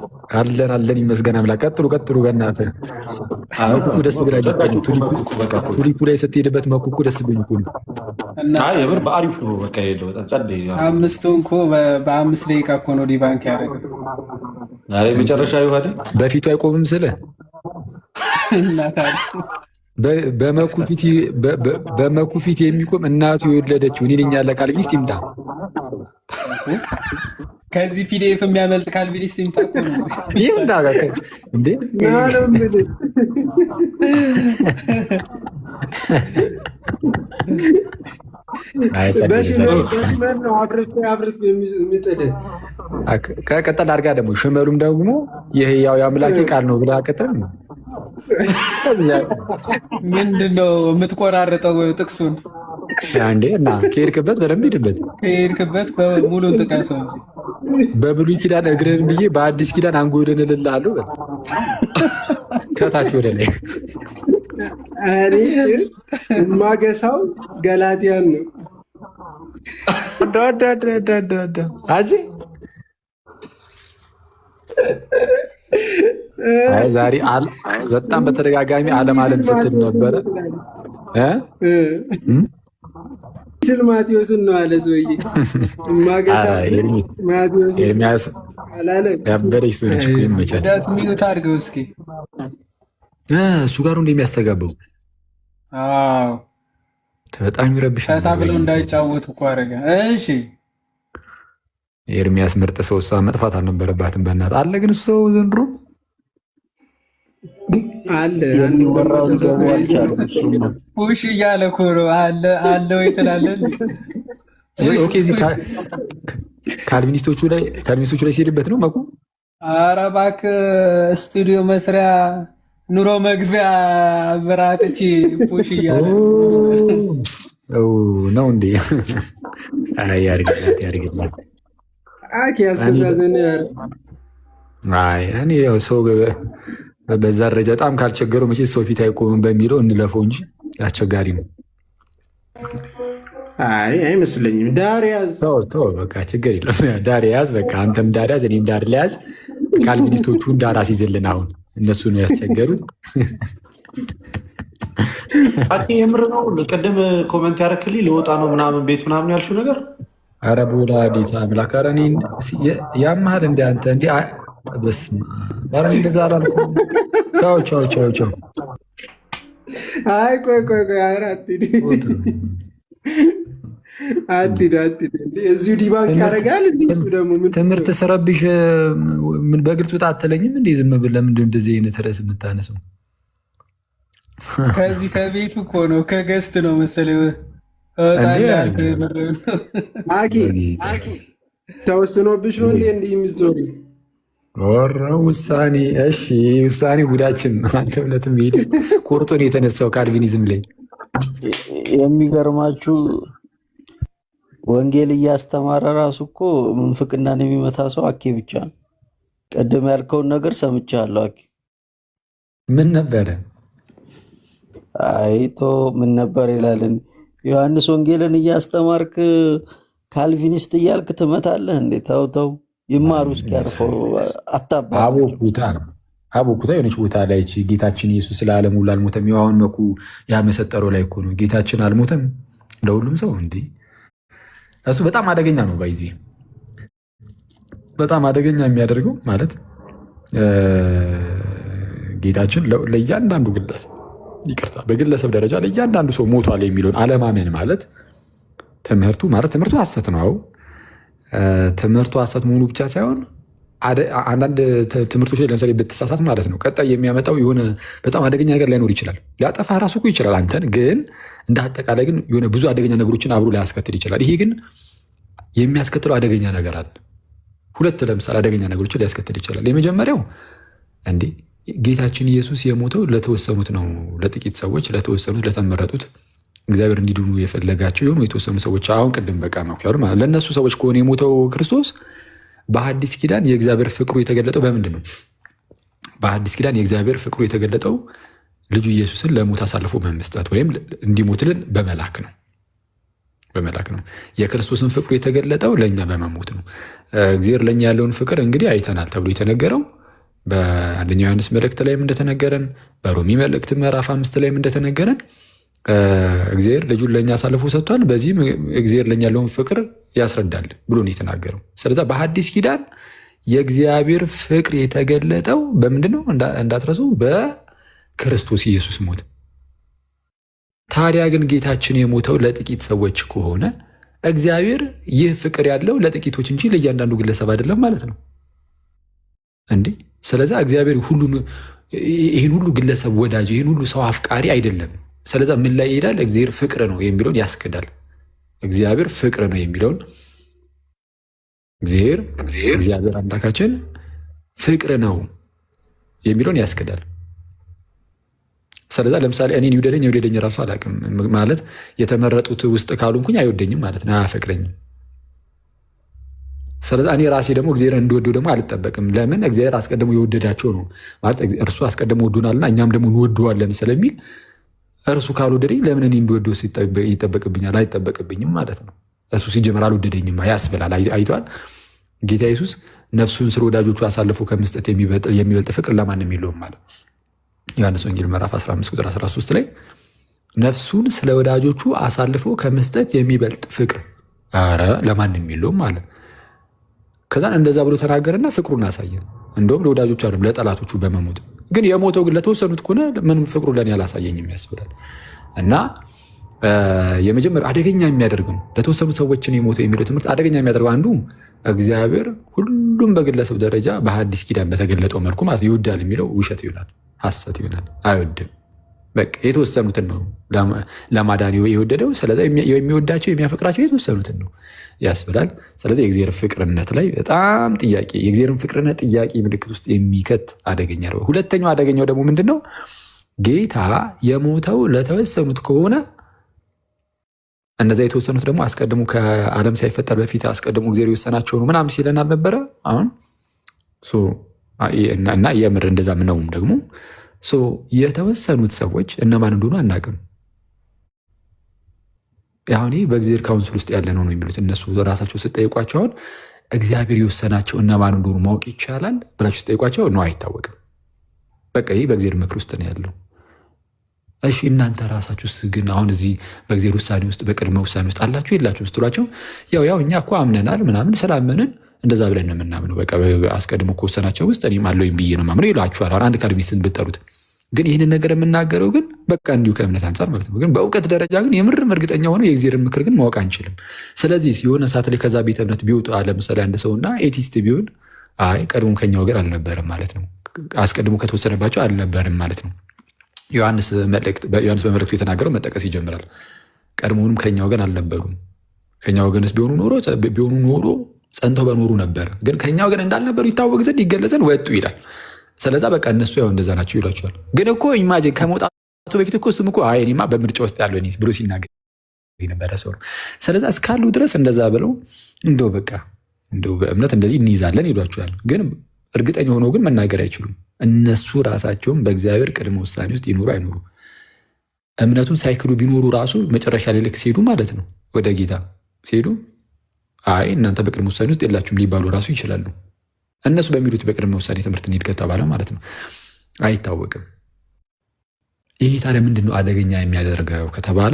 አለን ይመስገን አምላክ። ቀጥሉ በእናትህ። መኩኩ ደስ ብላኝ። ቱሊፑ ላይ ስትሄድበት መኩኩ ደስ ብኝ እኮ ነው። የምር በአሪፉ በቃ የለው በጣም ጸደይ። አምስቱን እኮ በ5 ደቂቃ እኮ ነው ዲባንክ ያደረገው። መጨረሻ ይዋደ በፊቱ አይቆምም ስለ በመኩ ፊት የሚቆም እናቱ የወለደችው እኔ ነኝ ያለ ካልቪኒስት ይምጣ። ከዚህ ፒዲኤፍ የሚያመልጥ ካልቪኒስት ይምጣ እኮ ነው ይምጣ እንዴ ከቀጠል አድርጋ ደግሞ ሽመሉም ደግሞ ይህ ያው የአምላኬ ቃል ነው ብላ ቀጥል ነው። ምንድነው የምትቆራርጠው ጥቅሱን? እንዴ እና ከሄድክበት በደንብ ሂድበት። ከሄድክበት ሙሉን ጥቀሰው እንጂ በብሉይ ኪዳን እግርን ብዬ በአዲስ ኪዳን አንጎደን እልልሃለሁ። ከታች ወደ ላይ ማገሳው ገላትያን ነው። አጂ ዛሬ በጣም በተደጋጋሚ ዓለም ስትል ነበረ። ስል ማቴዎስን ነው አለ ሰውዬ። ኤርሚያስ ያበረች ሰው ነች እኮ ይመቻል። ሚዩት አድርገው እስኪ እሱ ጋር እንደሚያስተጋባው በጣም ይረብሻል። ፈታ ብለው እንዳይጫወቱ እኮ አደረገ። እሺ ኤርሚያስ ምርጥ ሰው፣ እሷ መጥፋት አልነበረባትም። በእናትህ አለ ግን እሱ ሰው ዘንድሮ አለ ፑሽ እያለ እኮ ነው። አለ ወይ ትላለህ? ኦኬ እዚህ ካልቪኒስቶቹ ላይ ሲሄድበት ነው መኩ። ኧረ እባክህ ስቱዲዮ መስሪያ ኑሮ መግቢያ ብራጥቼ ፑሽ እያለ ነው እንዴ? ያርግላት ያስተዛዘነ እኔ ያው ሰው በዛ ደረጃ በጣም ካልቸገረው መቼ ሰው ፊት አይቆምም በሚለው እንለፈው እንጂ አስቸጋሪ ነው። አይመስለኝም። ዳር ያዝ በቃ ችግር የለም። ዳር ያዝ በቃ አንተም ዳር ያዝ፣ እኔም ዳር ሊያዝ። ካልቪኒስቶቹን ዳር አስይዝልን። አሁን እነሱ ነው ያስቸገሩት። የምር ነው። ቅድም ኮመንት ያረክልኝ ልወጣ ነው ምናምን ቤት ምናምን ያልሽው ነገር አረ በወላዲተ አምላክ ኧረ እኔን ያመሃል እንደ አንተ እንዲ በስመ አብ ኧረ እንደዛ አላልኩም። ቻው። አይ ቆይ ኧረ አትሂድ እዚሁ ዲባንክ ያደርጋል። እሱ ደግሞ ትምህርት ስረብሽ ምን በግልጽ ውጣ አትለኝም እንዴ? ዝም ብለህ ለምንድን እንደዚህ አይነት ርዕስ የምታነሰው? ከዚህ ከቤቱ እኮ ነው ከገስት ነው መሰለኝ። አኪ ተወስኖብሽ ነው እንዲህ የሚዞሩ ውሳኔ? እሺ ውሳኔ ጉዳችን ነው። አንተ እውነትም ሄድ ቁርጡን የተነሳው ካልቪኒዝም ላይ የሚገርማችሁ ወንጌል እያስተማረ ራሱ እኮ ምንፍቅናን የሚመታ ሰው አኬ ብቻ ነው። ቀደም ያልከውን ነገር ሰምቻለሁ። አኬ ምን ነበረ? አይቶ ምን ነበር ይላልን? ዮሐንስ ወንጌልን እያስተማርክ ካልቪኒስት እያልክ ትመታለህ እንዴ? ተው ይማሩ እስኪያርፈው። አታባ አቦ ጉታ ነው አቦኩታ የሆነች ቦታ ላይ ጌታችን ኢየሱስ ስለ ዓለም ሁሉ አልሞተም። አሁን መኩ ያመሰጠረው ላይ እኮ ነው ጌታችን አልሞተም ለሁሉም ሰው እንዴ። እሱ በጣም አደገኛ ነው። ባይዜ በጣም አደገኛ የሚያደርገው ማለት ጌታችን ለእያንዳንዱ ግለሰብ ይቅርታ፣ በግለሰብ ደረጃ ለእያንዳንዱ ሰው ሞቷል የሚለውን አለማመን ማለት ትምህርቱ ሐሰት ነው። ትምህርቱ ሐሰት መሆኑ ብቻ ሳይሆን አንዳንድ ትምህርቶች ላይ ለምሳሌ ብትሳሳት ማለት ነው ቀጣይ የሚያመጣው የሆነ በጣም አደገኛ ነገር ላይኖር ይችላል። ሊያጠፋ ራሱ እኮ ይችላል አንተን፣ ግን እንደ አጠቃላይ ግን የሆነ ብዙ አደገኛ ነገሮችን አብሮ ሊያስከትል ይችላል። ይሄ ግን የሚያስከትለው አደገኛ ነገር አለ። ሁለት ለምሳሌ አደገኛ ነገሮችን ሊያስከትል ይችላል። የመጀመሪያው እንዴ ጌታችን ኢየሱስ የሞተው ለተወሰኑት ነው፣ ለጥቂት ሰዎች፣ ለተወሰኑት ለተመረጡት እግዚአብሔር እንዲድኑ የፈለጋቸው የሆኑ የተወሰኑ ሰዎች። አሁን ቅድም በቃ መኩያሉ ማለት ለእነሱ ሰዎች ከሆነ የሞተው ክርስቶስ በሐዲስ ኪዳን የእግዚአብሔር ፍቅሩ የተገለጠው በምንድን ነው? በሐዲስ ኪዳን የእግዚአብሔር ፍቅሩ የተገለጠው ልጁ ኢየሱስን ለሞት አሳልፎ በመስጠት ወይም እንዲሞትልን በመላክ ነው። የክርስቶስን ፍቅሩ የተገለጠው ለእኛ በመሞት ነው። እግዚአብሔር ለእኛ ያለውን ፍቅር እንግዲህ አይተናል ተብሎ የተነገረው በአንደኛው ዮሐንስ መልእክት ላይም እንደተነገረን፣ በሮሚ መልእክት ምዕራፍ 5 ላይም እንደተነገረን እግዚአብሔር ልጁን ለእኛ አሳልፎ ሰጥቷል። በዚህም እግዚአብሔር ለእኛ ያለውን ፍቅር ያስረዳል ብሎ ነው የተናገረው። ስለዚህ በሐዲስ ኪዳን የእግዚአብሔር ፍቅር የተገለጠው በምንድን ነው? እንዳትረሱ በክርስቶስ ኢየሱስ ሞት። ታዲያ ግን ጌታችን የሞተው ለጥቂት ሰዎች ከሆነ እግዚአብሔር ይህ ፍቅር ያለው ለጥቂቶች እንጂ ለእያንዳንዱ ግለሰብ አይደለም ማለት ነው እንዴ? ስለዚህ እግዚአብሔር ይህን ሁሉ ግለሰብ ወዳጅ፣ ይህን ሁሉ ሰው አፍቃሪ አይደለም። ስለዛ ምን ላይ ይሄዳል? እግዚአብሔር ፍቅር ነው የሚለውን ያስክዳል። እግዚአብሔር ፍቅር ነው የሚለውን እግዚአብሔር አምላካችን ፍቅር ነው የሚለውን ያስክዳል። ስለዛ ለምሳሌ እኔን ይውደደኝ ራሱ አላውቅም ማለት የተመረጡት ውስጥ ካልሆንኩኝ አይወደኝም ማለት ነው፣ አያፈቅረኝም። ስለዛ እኔ ራሴ ደግሞ እግዚአብሔር እንድወደው ደግሞ አልጠበቅም። ለምን? እግዚአብሔር አስቀድሞ የወደዳቸው ነው ማለት እርሱ አስቀድሞ ወዶናልና እኛም ደግሞ እንወደዋለን ስለሚል እርሱ ካልወደደኝ ለምን እኔ እንድወደው ይጠበቅብኛል? አይጠበቅብኝም ማለት ነው። እሱ ሲጀመር አልወደደኝም ያስብላል። አይተዋል። ጌታ ኢየሱስ ነፍሱን ስለ ወዳጆቹ አሳልፎ ከመስጠት የሚበልጥ ፍቅር ለማንም የለውም ማለት ዮሐንስ ወንጌል ምዕራፍ 15 ቁጥር 13 ላይ ነፍሱን ስለ ወዳጆቹ አሳልፎ ከመስጠት የሚበልጥ ፍቅር ኧረ ለማንም የለውም ማለት። ከዛን እንደዛ ብሎ ተናገረና ፍቅሩን አሳየን። እንደውም ለወዳጆቹ አይደለም ለጠላቶቹ በመሞት ግን የሞተው ግን ለተወሰኑት ከሆነ ምንም ፍቅሩ ለኔ አላሳየኝም ያስብላል። እና የመጀመሪያ አደገኛ የሚያደርገው ለተወሰኑት ሰዎችን የሞተው የሚለው ትምህርት አደገኛ የሚያደርገው አንዱ እግዚአብሔር ሁሉም በግለሰብ ደረጃ በሐዲስ ኪዳን በተገለጠው መልኩ ማለት ይወዳል የሚለው ውሸት ይሆናል፣ ሐሰት ይሆናል። አይወድም። በቃ የተወሰኑትን ነው ለማዳን የወደደው። ስለዚህ የሚወዳቸው የሚያፈቅራቸው የተወሰኑትን ነው ያስብላል። ስለዚህ የእግዚአብሔር ፍቅርነት ላይ በጣም ጥያቄ የእግዚአብሔርን ፍቅርነት ጥያቄ ምልክት ውስጥ የሚከት አደገኛ ነው። ሁለተኛው አደገኛው ደግሞ ምንድን ነው? ጌታ የሞተው ለተወሰኑት ከሆነ እነዚያ የተወሰኑት ደግሞ አስቀድሞ ከዓለም ሳይፈጠር በፊት አስቀድሞ እግዚአብሔር የወሰናቸው ነው ምናምን ሲለን አልነበረ? አሁን እና የምር እንደዛ ምነውም ደግሞ የተወሰኑት ሰዎች እነማን እንደሆኑ አናውቅም። አሁን ይህ በእግዚአብሔር ካውንስል ውስጥ ያለ ነው የሚሉት እነሱ ራሳቸው ስጠይቋቸው አሁን እግዚአብሔር የወሰናቸው እነማን እንደሆኑ ማወቅ ይቻላል ብላችሁ ስጠይቋቸው ነው አይታወቅም። በቃ ይህ በእግዚአብሔር ምክር ውስጥ ነው ያለው። እሺ እናንተ ራሳችሁ ግን አሁን እዚህ በእግዚአብሔር ውሳኔ ውስጥ በቅድመ ውሳኔ ውስጥ አላችሁ የላችሁ ስትሏቸው ያው እኛ እኮ አምነናል ምናምን ስላመንን እንደዛ ብለን ነው የምናምነው። በቃ አስቀድሞ ከወሰናቸው ውስጥ እኔም አለውኝ ብዬ ነው የማምነው ይሏችኋል። አሁን አንድ አካዳሚስትን ብትጠሩት ግን ይህንን ነገር የምናገረው ግን በቃ እንዲሁ ከእምነት አንጻር ማለት ነው። ግን በእውቀት ደረጃ ግን የምርም እርግጠኛ ሆነው የእግዚአብሔርን ምክር ግን ማወቅ አንችልም። ስለዚህ የሆነ ሰዓት ላይ ከዛ ቤተ እምነት ቢወጡ ለምሳሌ አንድ ሰውና ኤቲስት ቢሆን አይ ቀድሞም ከኛ ወገን አልነበረም ማለት ነው፣ አስቀድሞ ከተወሰነባቸው አልነበርም ማለት ነው። ዮሐንስ በመልእክቱ የተናገረው መጠቀስ ይጀምራል። ቀድሞውንም ከኛ ወገን አልነበሩም። ከኛ ወገንስ ቢሆኑ ኖሮ ጸንተው በኖሩ ነበር። ግን ከኛ ወገን እንዳልነበሩ ይታወቅ ዘንድ ይገለጸን ወጡ ይላል። ስለዛ በቃ እነሱ ያው እንደዛ ናቸው ይሏቸዋል። ግን እኮ ኢማጂን ከመውጣቱ በፊት እኮ እሱም እኮ እኔማ በምርጫ ውስጥ ያለው እኔ ብሎ ሲናገር የነበረ ሰው ነው። ስለዛ እስካሉ ድረስ እንደዛ ብለው እንደው በቃ እንደው በእምነት እንደዚህ እንይዛለን ይሏቸዋል። ግን እርግጠኛ ሆነው ግን መናገር አይችሉም። እነሱ ራሳቸውም በእግዚአብሔር ቅድመ ውሳኔ ውስጥ ይኖሩ አይኖሩ እምነቱን ሳይክሉ ቢኖሩ ራሱ መጨረሻ ላይ ልክ ሲሄዱ ማለት ነው ወደ ጌታ ሲሄዱ አይ እናንተ በቅድመ ውሳኔ ውስጥ የላችሁም ሊባሉ ራሱ ይችላሉ። እነሱ በሚሉት በቅድመ ውሳኔ ትምህርት እንሂድ ከተባለ ማለት ነው አይታወቅም። ይሄ ታዲያ ምንድን ነው አደገኛ የሚያደርገው ከተባለ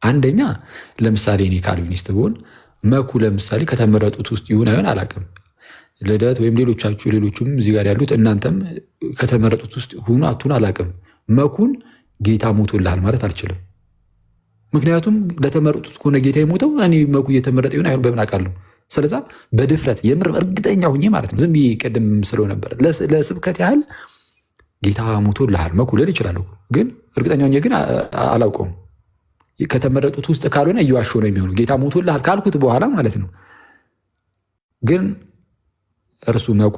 አንደኛ ለምሳሌ እኔ ካልቪኒስት ብሆን መኩ ለምሳሌ ከተመረጡት ውስጥ ይሁን አይሆን አላውቅም። ልደት ወይም ሌሎቹም እዚህ ጋር ያሉት እናንተም ከተመረጡት ውስጥ ሁኑ አትሁን አላውቅም። መኩን ጌታ ሞቶልሃል ማለት አልችልም። ምክንያቱም ለተመረጡት ከሆነ ጌታ የሞተው እኔ መኩ እየተመረጠ ይሁን አይሆን በምን አውቃለሁ? ስለዛ በድፍረት የምር እርግጠኛ ሁኜ ማለት ነው ዝም ብዬ ቅድም ስለው ነበር ለስብከት ያህል ጌታ ሞቶልሃል መኩ ልል እችላለሁ፣ ግን እርግጠኛ ሁኜ ግን አላውቀውም። ከተመረጡት ውስጥ ካልሆነ እየዋሸሁ ነው የሚሆነው። ጌታ ሞቶልሃል ካልኩት በኋላ ማለት ነው። ግን እርሱ መኩ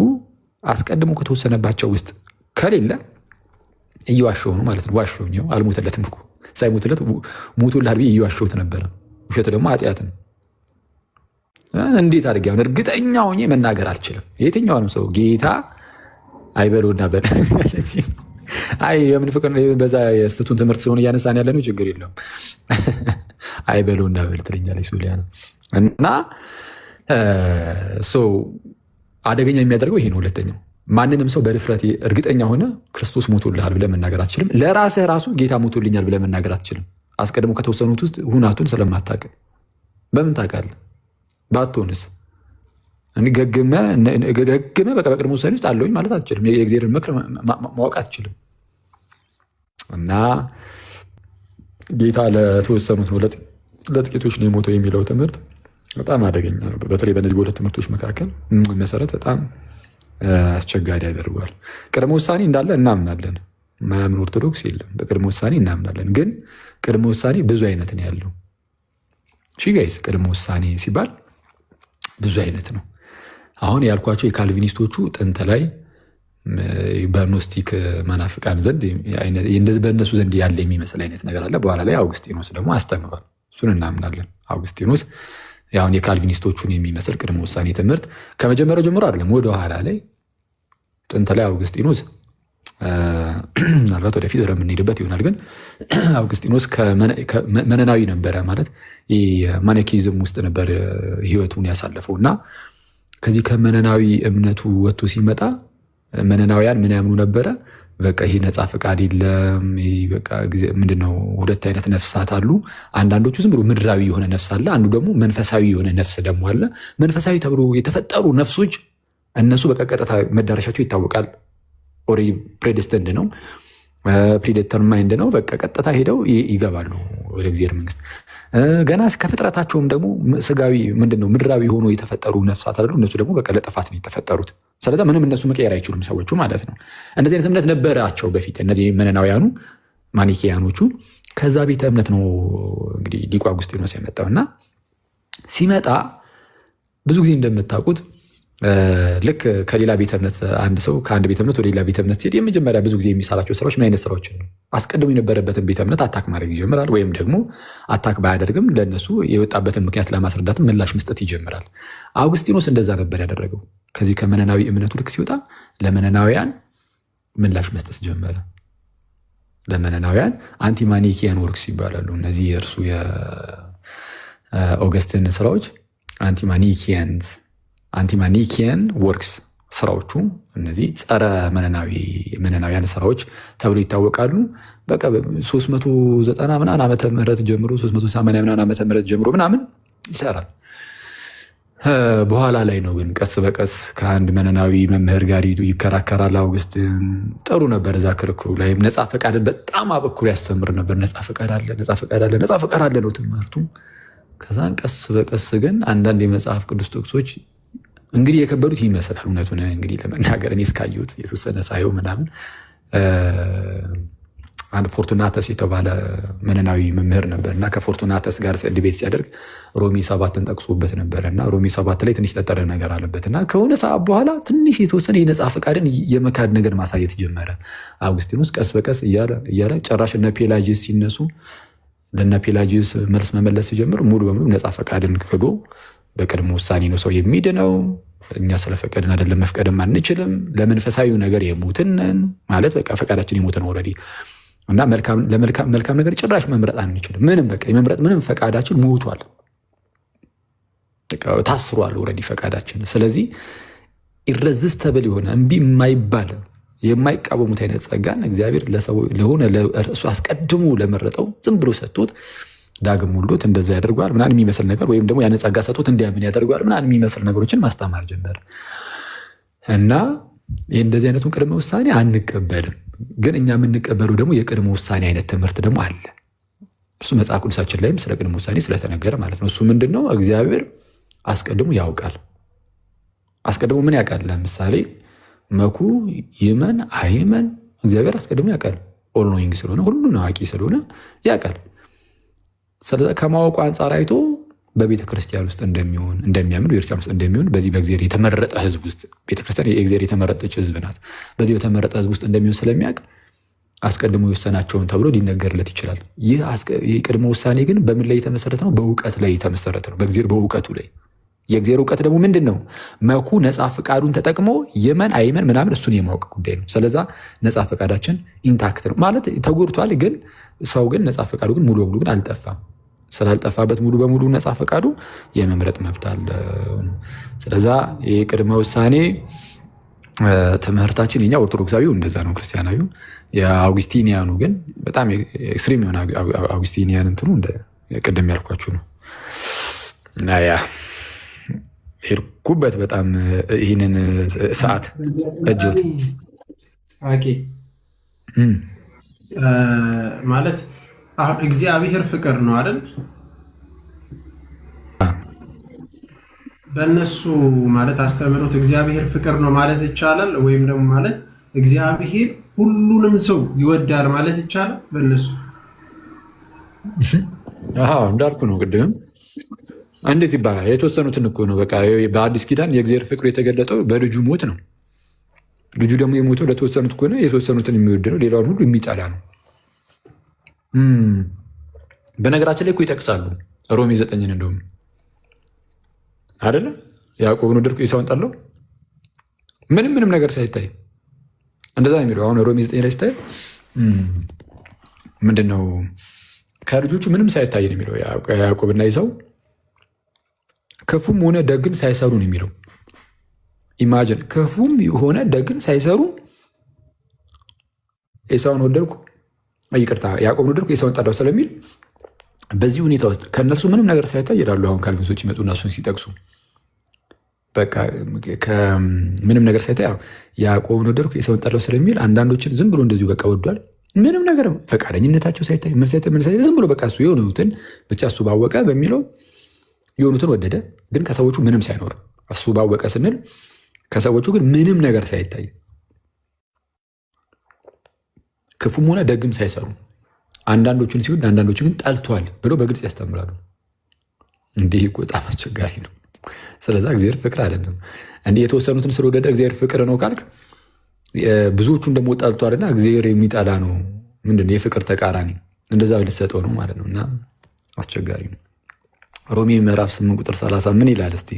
አስቀድሞ ከተወሰነባቸው ውስጥ ከሌለ እየዋሸሁ ነው ማለት ነው። ዋሸሁኝ፣ አልሞተለትም እኮ ሳይሞትለት ሞቶልሃል ብዬ እየዋሸሁት ነበረ። ውሸት ደግሞ ኃጢአት ነው። እንዴት አድርጌ አሁን እርግጠኛ ሆኜ መናገር አልችልም? የትኛውንም ሰው ጌታ አይበለውና በል አይ የምንፍቅር በዛ የስቱን ትምህርት ስለሆነ እያነሳን ያለ ነው፣ ችግር የለውም። አይበለውና በል ትለኛለች ሶሊያና። እና አደገኛ የሚያደርገው ይሄ ነው። ሁለተኛው ማንንም ሰው በድፍረት እርግጠኛ ሆነ ክርስቶስ ሞቶልሃል ብለህ መናገር አትችልም። ለራስህ ራሱ ጌታ ሞቶልኛል ብለህ መናገር አትችልም። አስቀድሞ ከተወሰኑት ውስጥ ሁናቱን ስለማታውቅ በምን ታውቃለህ? ባትሆንስ ገግመ በቃ በቅድመ ውሳኔ ውስጥ አለሁኝ ማለት አትችልም። የእግዚአብሔርን ምክር ማወቅ አትችልም። እና ጌታ ለተወሰኑት ነው ለጥቂቶች ነው የሞተው የሚለው ትምህርት በጣም አደገኛ ነው። በተለይ በእነዚህ በሁለት ትምህርቶች መካከል መሰረት በጣም አስቸጋሪ ያደርገዋል። ቅድመ ውሳኔ እንዳለ እናምናለን። ማያምን ኦርቶዶክስ የለም። በቅድመ ውሳኔ እናምናለን። ግን ቅድመ ውሳኔ ብዙ አይነት ነው ያለው። ጋይስ ቅድመ ውሳኔ ሲባል ብዙ አይነት ነው። አሁን ያልኳቸው የካልቪኒስቶቹ ጥንት ላይ በኖስቲክ መናፍቃን ዘንድ በእነሱ ዘንድ ያለ የሚመስል አይነት ነገር አለ። በኋላ ላይ አውግስጢኖስ ደግሞ አስተምሯል። እሱን እናምናለን። አውግስጢኖስ አሁን የካልቪኒስቶቹን የሚመስል ቅድመ ውሳኔ ትምህርት ከመጀመሪያው ጀምሮ አይደለም፣ ወደ ኋላ ላይ ጥንት ላይ አውግስጢኖስ ምናልባት ወደፊት ወደምንሄድበት ይሆናል። ግን አውግስጢኖስ መነናዊ ነበረ ማለት ማኒኪዝም ውስጥ ነበር ህይወቱን ያሳለፈው እና ከዚህ ከመነናዊ እምነቱ ወጥቶ ሲመጣ መነናውያን ምን ያምኑ ነበረ? በቃ ይሄ ነፃ ፈቃድ የለም። በቃ ምንድነው ሁለት አይነት ነፍሳት አሉ። አንዳንዶቹ ዝም ብሎ ምድራዊ የሆነ ነፍስ አለ፣ አንዱ ደግሞ መንፈሳዊ የሆነ ነፍስ ደግሞ አለ። መንፈሳዊ ተብሎ የተፈጠሩ ነፍሶች እነሱ በቃ ቀጥታ መዳረሻቸው ይታወቃል። ኦልሬዲ ፕሬደስተንድ ነው፣ ፕሪዴተርማይንድ ነው። በቃ ቀጥታ ሄደው ይገባሉ ወደ እግዚአብሔር መንግስት። ገና ከፍጥረታቸውም ደግሞ ስጋዊ ምንድነው ምድራዊ ሆኖ የተፈጠሩ ነፍሳት አሉ። እነሱ ደግሞ በቃ ለጥፋት ነው የተፈጠሩት። ስለዚህ ምንም እነሱ መቀየር አይችሉም ሰዎቹ ማለት ነው። እንደዚህ አይነት እምነት ነበራቸው በፊት እነዚህ መነናውያኑ ማኒኬያኖቹ። ከዛ ቤተ እምነት ነው እንግዲህ ሊቁ አውግስጢኖስ የመጣው እና ሲመጣ ብዙ ጊዜ እንደምታውቁት ልክ ከሌላ ቤተ እምነት አንድ ሰው ከአንድ ቤተ እምነት ወደ ሌላ ቤተ እምነት ሲሄድ የመጀመሪያ ብዙ ጊዜ የሚሰራቸው ስራዎች ምን አይነት ስራዎችን ነው? አስቀድሞ የነበረበትን ቤተ እምነት አታክ ማድረግ ይጀምራል። ወይም ደግሞ አታክ ባያደርግም ለእነሱ የወጣበትን ምክንያት ለማስረዳት ምላሽ መስጠት ይጀምራል። አውግስጢኖስ እንደዛ ነበር ያደረገው። ከዚህ ከመነናዊ እምነቱ ልክ ሲወጣ ለመነናውያን ምላሽ መስጠት ጀመረ። ለመነናውያን አንቲማኒኪያን ወርክስ ይባላሉ። እነዚህ የእርሱ የኦገስትን ስራዎች አንቲማኒኪያን ወርክስ ስራዎቹ እነዚህ ጸረ መነናውያን ስራዎች ተብሎ ይታወቃሉ። በቃ 390 ምናምን ዓመተ ምህረት ጀምሮ 380 ምናምን ዓመተ ምህረት ጀምሮ ምናምን ይሰራል። በኋላ ላይ ነው ግን ቀስ በቀስ ከአንድ መነናዊ መምህር ጋር ይከራከራል። አውግስtin ጥሩ ነበር። እዛ ክርክሩ ላይ ነፃ ፈቃድን በጣም አበክሮ ያስተምር ነበር። ነፃ ፈቃድ አለ ነው ትምህርቱ። ከዛን ቀስ በቀስ ግን አንዳንድ የመጽሐፍ ቅዱስ ጥቅሶች እንግዲህ የከበዱት ይመስላል። እውነቱን እንግዲህ ለመናገር እኔ እስካየሁት የተወሰነ ሳየው ምናምን አንድ ፎርቱናተስ የተባለ መነናዊ መምህር ነበር እና ከፎርቱናተስ ጋር ዲቤት ሲያደርግ ሮሚ 7ን ጠቅሶበት ነበረ እና ሮሚ 7 ላይ ትንሽ ጠጠረ ነገር አለበት እና ከሆነ ሰዓት በኋላ ትንሽ የተወሰነ የነፃ ፈቃድን የመካድ ነገር ማሳየት ጀመረ። አውግስጢኖስ ቀስ በቀስ እያለ ጨራሽ እነ ፔላጂስ ሲነሱ ለእነ ፔላጂስ መልስ መመለስ ሲጀምር ሙሉ በሙሉ ነፃ ፈቃድን ክዶ በቅድመ ውሳኔ ነው ሰው የሚድነው፣ እኛ ስለፈቀድን አይደለም መፍቀድም አንችልም፣ ለመንፈሳዊ ነገር የሞትንን ማለት በቃ ፈቃዳችን የሞት ነው ኦልሬዲ እና መልካም ነገር ጭራሽ መምረጥ አንችልም። ምንም በቃ የመምረጥ ምንም ፈቃዳችን ሞቷል፣ ታስሯል ኦልሬዲ ፈቃዳችን። ስለዚህ ኢረዚስተብል የሆነ እምቢ የማይባል የማይቃወሙት አይነት ጸጋን እግዚአብሔር ለሆነ እሱ አስቀድሞ ለመረጠው ዝም ብሎ ሰጥቶት ዳግም ወልዶት እንደዛ ያደርገዋል ምናምን የሚመስል ነገር ወይም ደግሞ ያን ጸጋ ሰጥቶት እንዲያምን ያደርገዋል ምናምን የሚመስል ነገሮችን ማስተማር ጀመረ እና እንደዚህ አይነቱን ቅድመ ውሳኔ አንቀበልም። ግን እኛ የምንቀበለው ደግሞ የቅድመ ውሳኔ አይነት ትምህርት ደግሞ አለ። እሱ መጽሐፍ ቅዱሳችን ላይም ስለ ቅድመ ውሳኔ ስለተነገረ ማለት ነው። እሱ ምንድነው? እግዚአብሔር አስቀድሞ ያውቃል። አስቀድሞ ምን ያውቃል? ለምሳሌ መኩ ይመን አይመን እግዚአብሔር አስቀድሞ ያውቃል። ኦል ኖዊንግ ስለሆነ ሁሉን አዋቂ ስለሆነ ያውቃል። ስለዚህ ከማወቁ አንጻር አይቶ በቤተ ክርስቲያን ውስጥ እንደሚያምን ቤተክርስቲያን ውስጥ እንደሚሆን በዚህ በእግዚአብሔር የተመረጠ ሕዝብ ውስጥ ቤተክርስቲያን የእግዚአብሔር የተመረጠች ሕዝብ ናት። በዚህ በተመረጠ ሕዝብ ውስጥ እንደሚሆን ስለሚያውቅ አስቀድሞ የወሰናቸውን ተብሎ ሊነገርለት ይችላል። ይህ ቅድመ ውሳኔ ግን በምን ላይ የተመሰረተ ነው? በእውቀት ላይ የተመሰረተ ነው። በእግዚአብሔር በእውቀቱ ላይ የእግዚአብሔር እውቀት ደግሞ ምንድን ነው? መኩ ነፃ ፈቃዱን ተጠቅሞ ይመን አይመን ምናምን እሱን የማወቅ ጉዳይ ነው። ስለዛ ነፃ ፈቃዳችን ኢንታክት ነው ማለት ተጎድቷል፣ ግን ሰው ግን ነፃ ፈቃዱ ግን ሙሉ በሙሉ ግን አልጠፋም። ስላልጠፋበት ሙሉ በሙሉ ነፃ ፈቃዱ የመምረጥ መብት አለ። ስለዛ የቅድመ ውሳኔ ትምህርታችን የኛ ኦርቶዶክሳዊው እንደዛ ነው፣ ክርስቲያናዊ የአውግስቲኒያኑ ግን በጣም ኤክስትሪም የሆነ አውግስቲኒያን እንትኑ ቅድም ያልኳችሁ ነው እና ያ ሄድኩበት በጣም ይህንን ሰዓት እጅት ማለት አሁን እግዚአብሔር ፍቅር ነው አይደል? በእነሱ ማለት አስተምህሮት እግዚአብሔር ፍቅር ነው ማለት ይቻላል? ወይም ደግሞ ማለት እግዚአብሔር ሁሉንም ሰው ይወዳል ማለት ይቻላል በእነሱ? እንዳልኩ ነው ቅድም እንዴት ይባላል? የተወሰኑትን እኮ ነው በቃ በአዲስ ኪዳን የእግዚአብሔር ፍቅሩ የተገለጠው በልጁ ሞት ነው። ልጁ ደግሞ የሞተው ለተወሰኑት ከሆነ የተወሰኑትን የሚወድ ነው፣ ሌላውን ሁሉ የሚጠላ ነው። በነገራችን ላይ እኮ ይጠቅሳሉ ሮሜ 9 እንደውም አይደለ ያዕቆብን ወደድኩ ኤሳውን ጠላው ምንም ነገር ሳይታይ እንደዛ የሚለው አሁን ሮሜ 9 ላይ ስታይ ምንድነው ከልጆቹ ምንም ሳይታይ ነው የሚለው ያዕቆብና ኤሳው ክፉም ሆነ ደግን ሳይሰሩ ነው የሚለው። ኢማጂን ክፉም ሆነ ደግን ሳይሰሩ ኤሳውን ወደድኩ ይቅርታ ያዕቆብን ወደድኩ ኤሳውን ጠላው ስለሚል በዚህ ሁኔታ ውስጥ ከእነርሱ ምንም ነገር ሳይታይ ይላሉ። አሁን ካልቪኒስቶች ይመጡና እሱን ሲጠቅሱ በቃ ምንም ነገር ሳይታይ ያዕቆብን ወደድኩ ኤሳውን ጠላው ስለሚል አንዳንዶችን ዝም ብሎ እንደዚሁ በቃ ወዷል። ምንም ነገር ፈቃደኝነታቸው ሳይታይ ምን ሳይታይ ዝም ብሎ በቃ እሱ የሆኑትን ብቻ እሱ ባወቀ በሚለው የሆኑትን ወደደ። ግን ከሰዎቹ ምንም ሳይኖር እሱ ባወቀ ስንል ከሰዎቹ ግን ምንም ነገር ሳይታይ ክፉም ሆነ ደግም ሳይሰሩ አንዳንዶቹን ሲወድ አንዳንዶቹን ግን ጠልቷል ብሎ በግልጽ ያስተምራሉ። እንዲህ በጣም አስቸጋሪ ነው። ስለዛ እግዚአብሔር ፍቅር አይደለም እንዲህ የተወሰኑትን ስለወደደ እግዚአብሔር ፍቅር ነው ካልክ ብዙዎቹን ደግሞ ጠልቷልና እግዚአብሔር የሚጠላ ነው። ምንድን ነው የፍቅር ተቃራኒ? እንደዛ ልትሰጠው ነው ማለት ነው። እና አስቸጋሪ ነው። ሮሜ ምዕራፍ 8 ቁጥር 30 ምን ይላል እስቲ?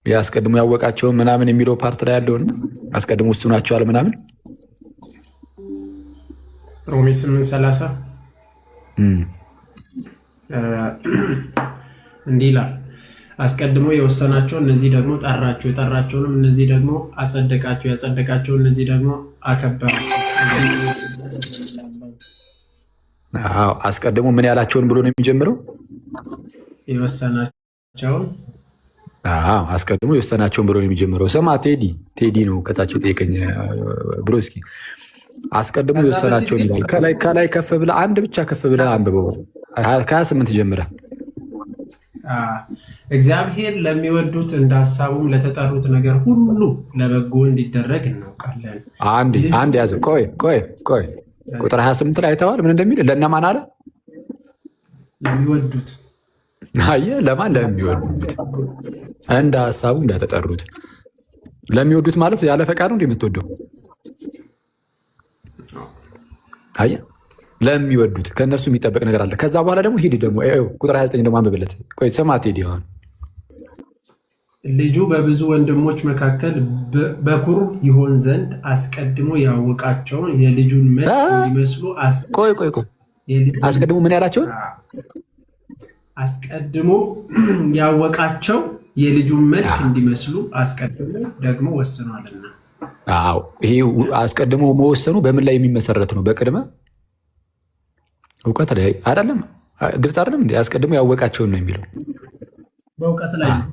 አስቀድሞ ያወቃቸውን ምናምን የሚለው ፓርት ላይ ያለውን አስቀድሞ እሱ ናቸዋል ምናምን ሮሜ 8:30 እንዲህ ይላል፣ አስቀድሞ የወሰናቸው እነዚህ ደግሞ ጠራቸው፣ የጠራቸውንም እነዚህ ደግሞ አጸደቃቸው፣ ያጸደቃቸው እነዚህ ደግሞ አከበራቸው። አስቀድሞ ምን ያላቸውን ብሎ ነው የሚጀምረው? የወሰናቸውን አስቀድሞ የወሰናቸውን ብሎ ነው የሚጀምረው። ስማ ቴዲ ነው ከታች ጠየቀኝ ብሎ እስኪ አስቀድሞ የወሰናቸውን ይላል። ከላይ ከፍ ብለህ አንድ ብቻ ከፍ ብለህ አንብበው ከ28 ጀምረህ እግዚአብሔር ለሚወዱት እንደ ሀሳቡም ለተጠሩት ነገር ሁሉ ለበጎ እንዲደረግ እናውቃለን። አንድ ያዘው። ቆይ ቁጥር 28 ላይ አይተዋል ምን እንደሚል? ለእነማን አለ? ለሚወዱት። አየህ፣ ለማን? ለሚወዱት እንደ ሀሳቡ እንደተጠሩት። ለሚወዱት ማለት ያለ ፈቃድ ነው የምትወደው። አየህ፣ ለሚወዱት ከእነርሱ የሚጠበቅ ነገር አለ። ከዛ በኋላ ደግሞ ሂድ ደግሞ ቁጥር 29 ደግሞ አንብብለት። ቆይ ሰማት ሄድ ይሆን ልጁ በብዙ ወንድሞች መካከል በኩር ይሆን ዘንድ አስቀድሞ ያወቃቸውን የልጁን መልክ እንዲመስሉ ቆይ አስቀድሞ ምን ያላቸውን አስቀድሞ ያወቃቸው የልጁን መልክ እንዲመስሉ አስቀድሞ ደግሞ ወስኗልና። አዎ ይሄ አስቀድሞ መወሰኑ በምን ላይ የሚመሰረት ነው? በቅድመ እውቀት ላይ አይደለም። ግልጽ አይደለም እንዴ? አስቀድሞ ያወቃቸውን ነው የሚለው በእውቀት ላይ ነው።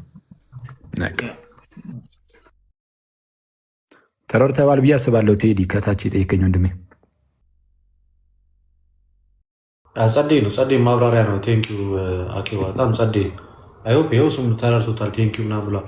ተረድተዋል ብዬ አስባለሁ። ቴዲ ከታች የጠየቀኝ ወንድሜ ጸዴ ነው። ጸዴ ማብራሪያ ነው። ቴንኪው አኬ፣ በጣም ጸዴ። አይሆፕ ይኸው ስም ተረድቶታል። ቴንኪው ምናምን ብሏል።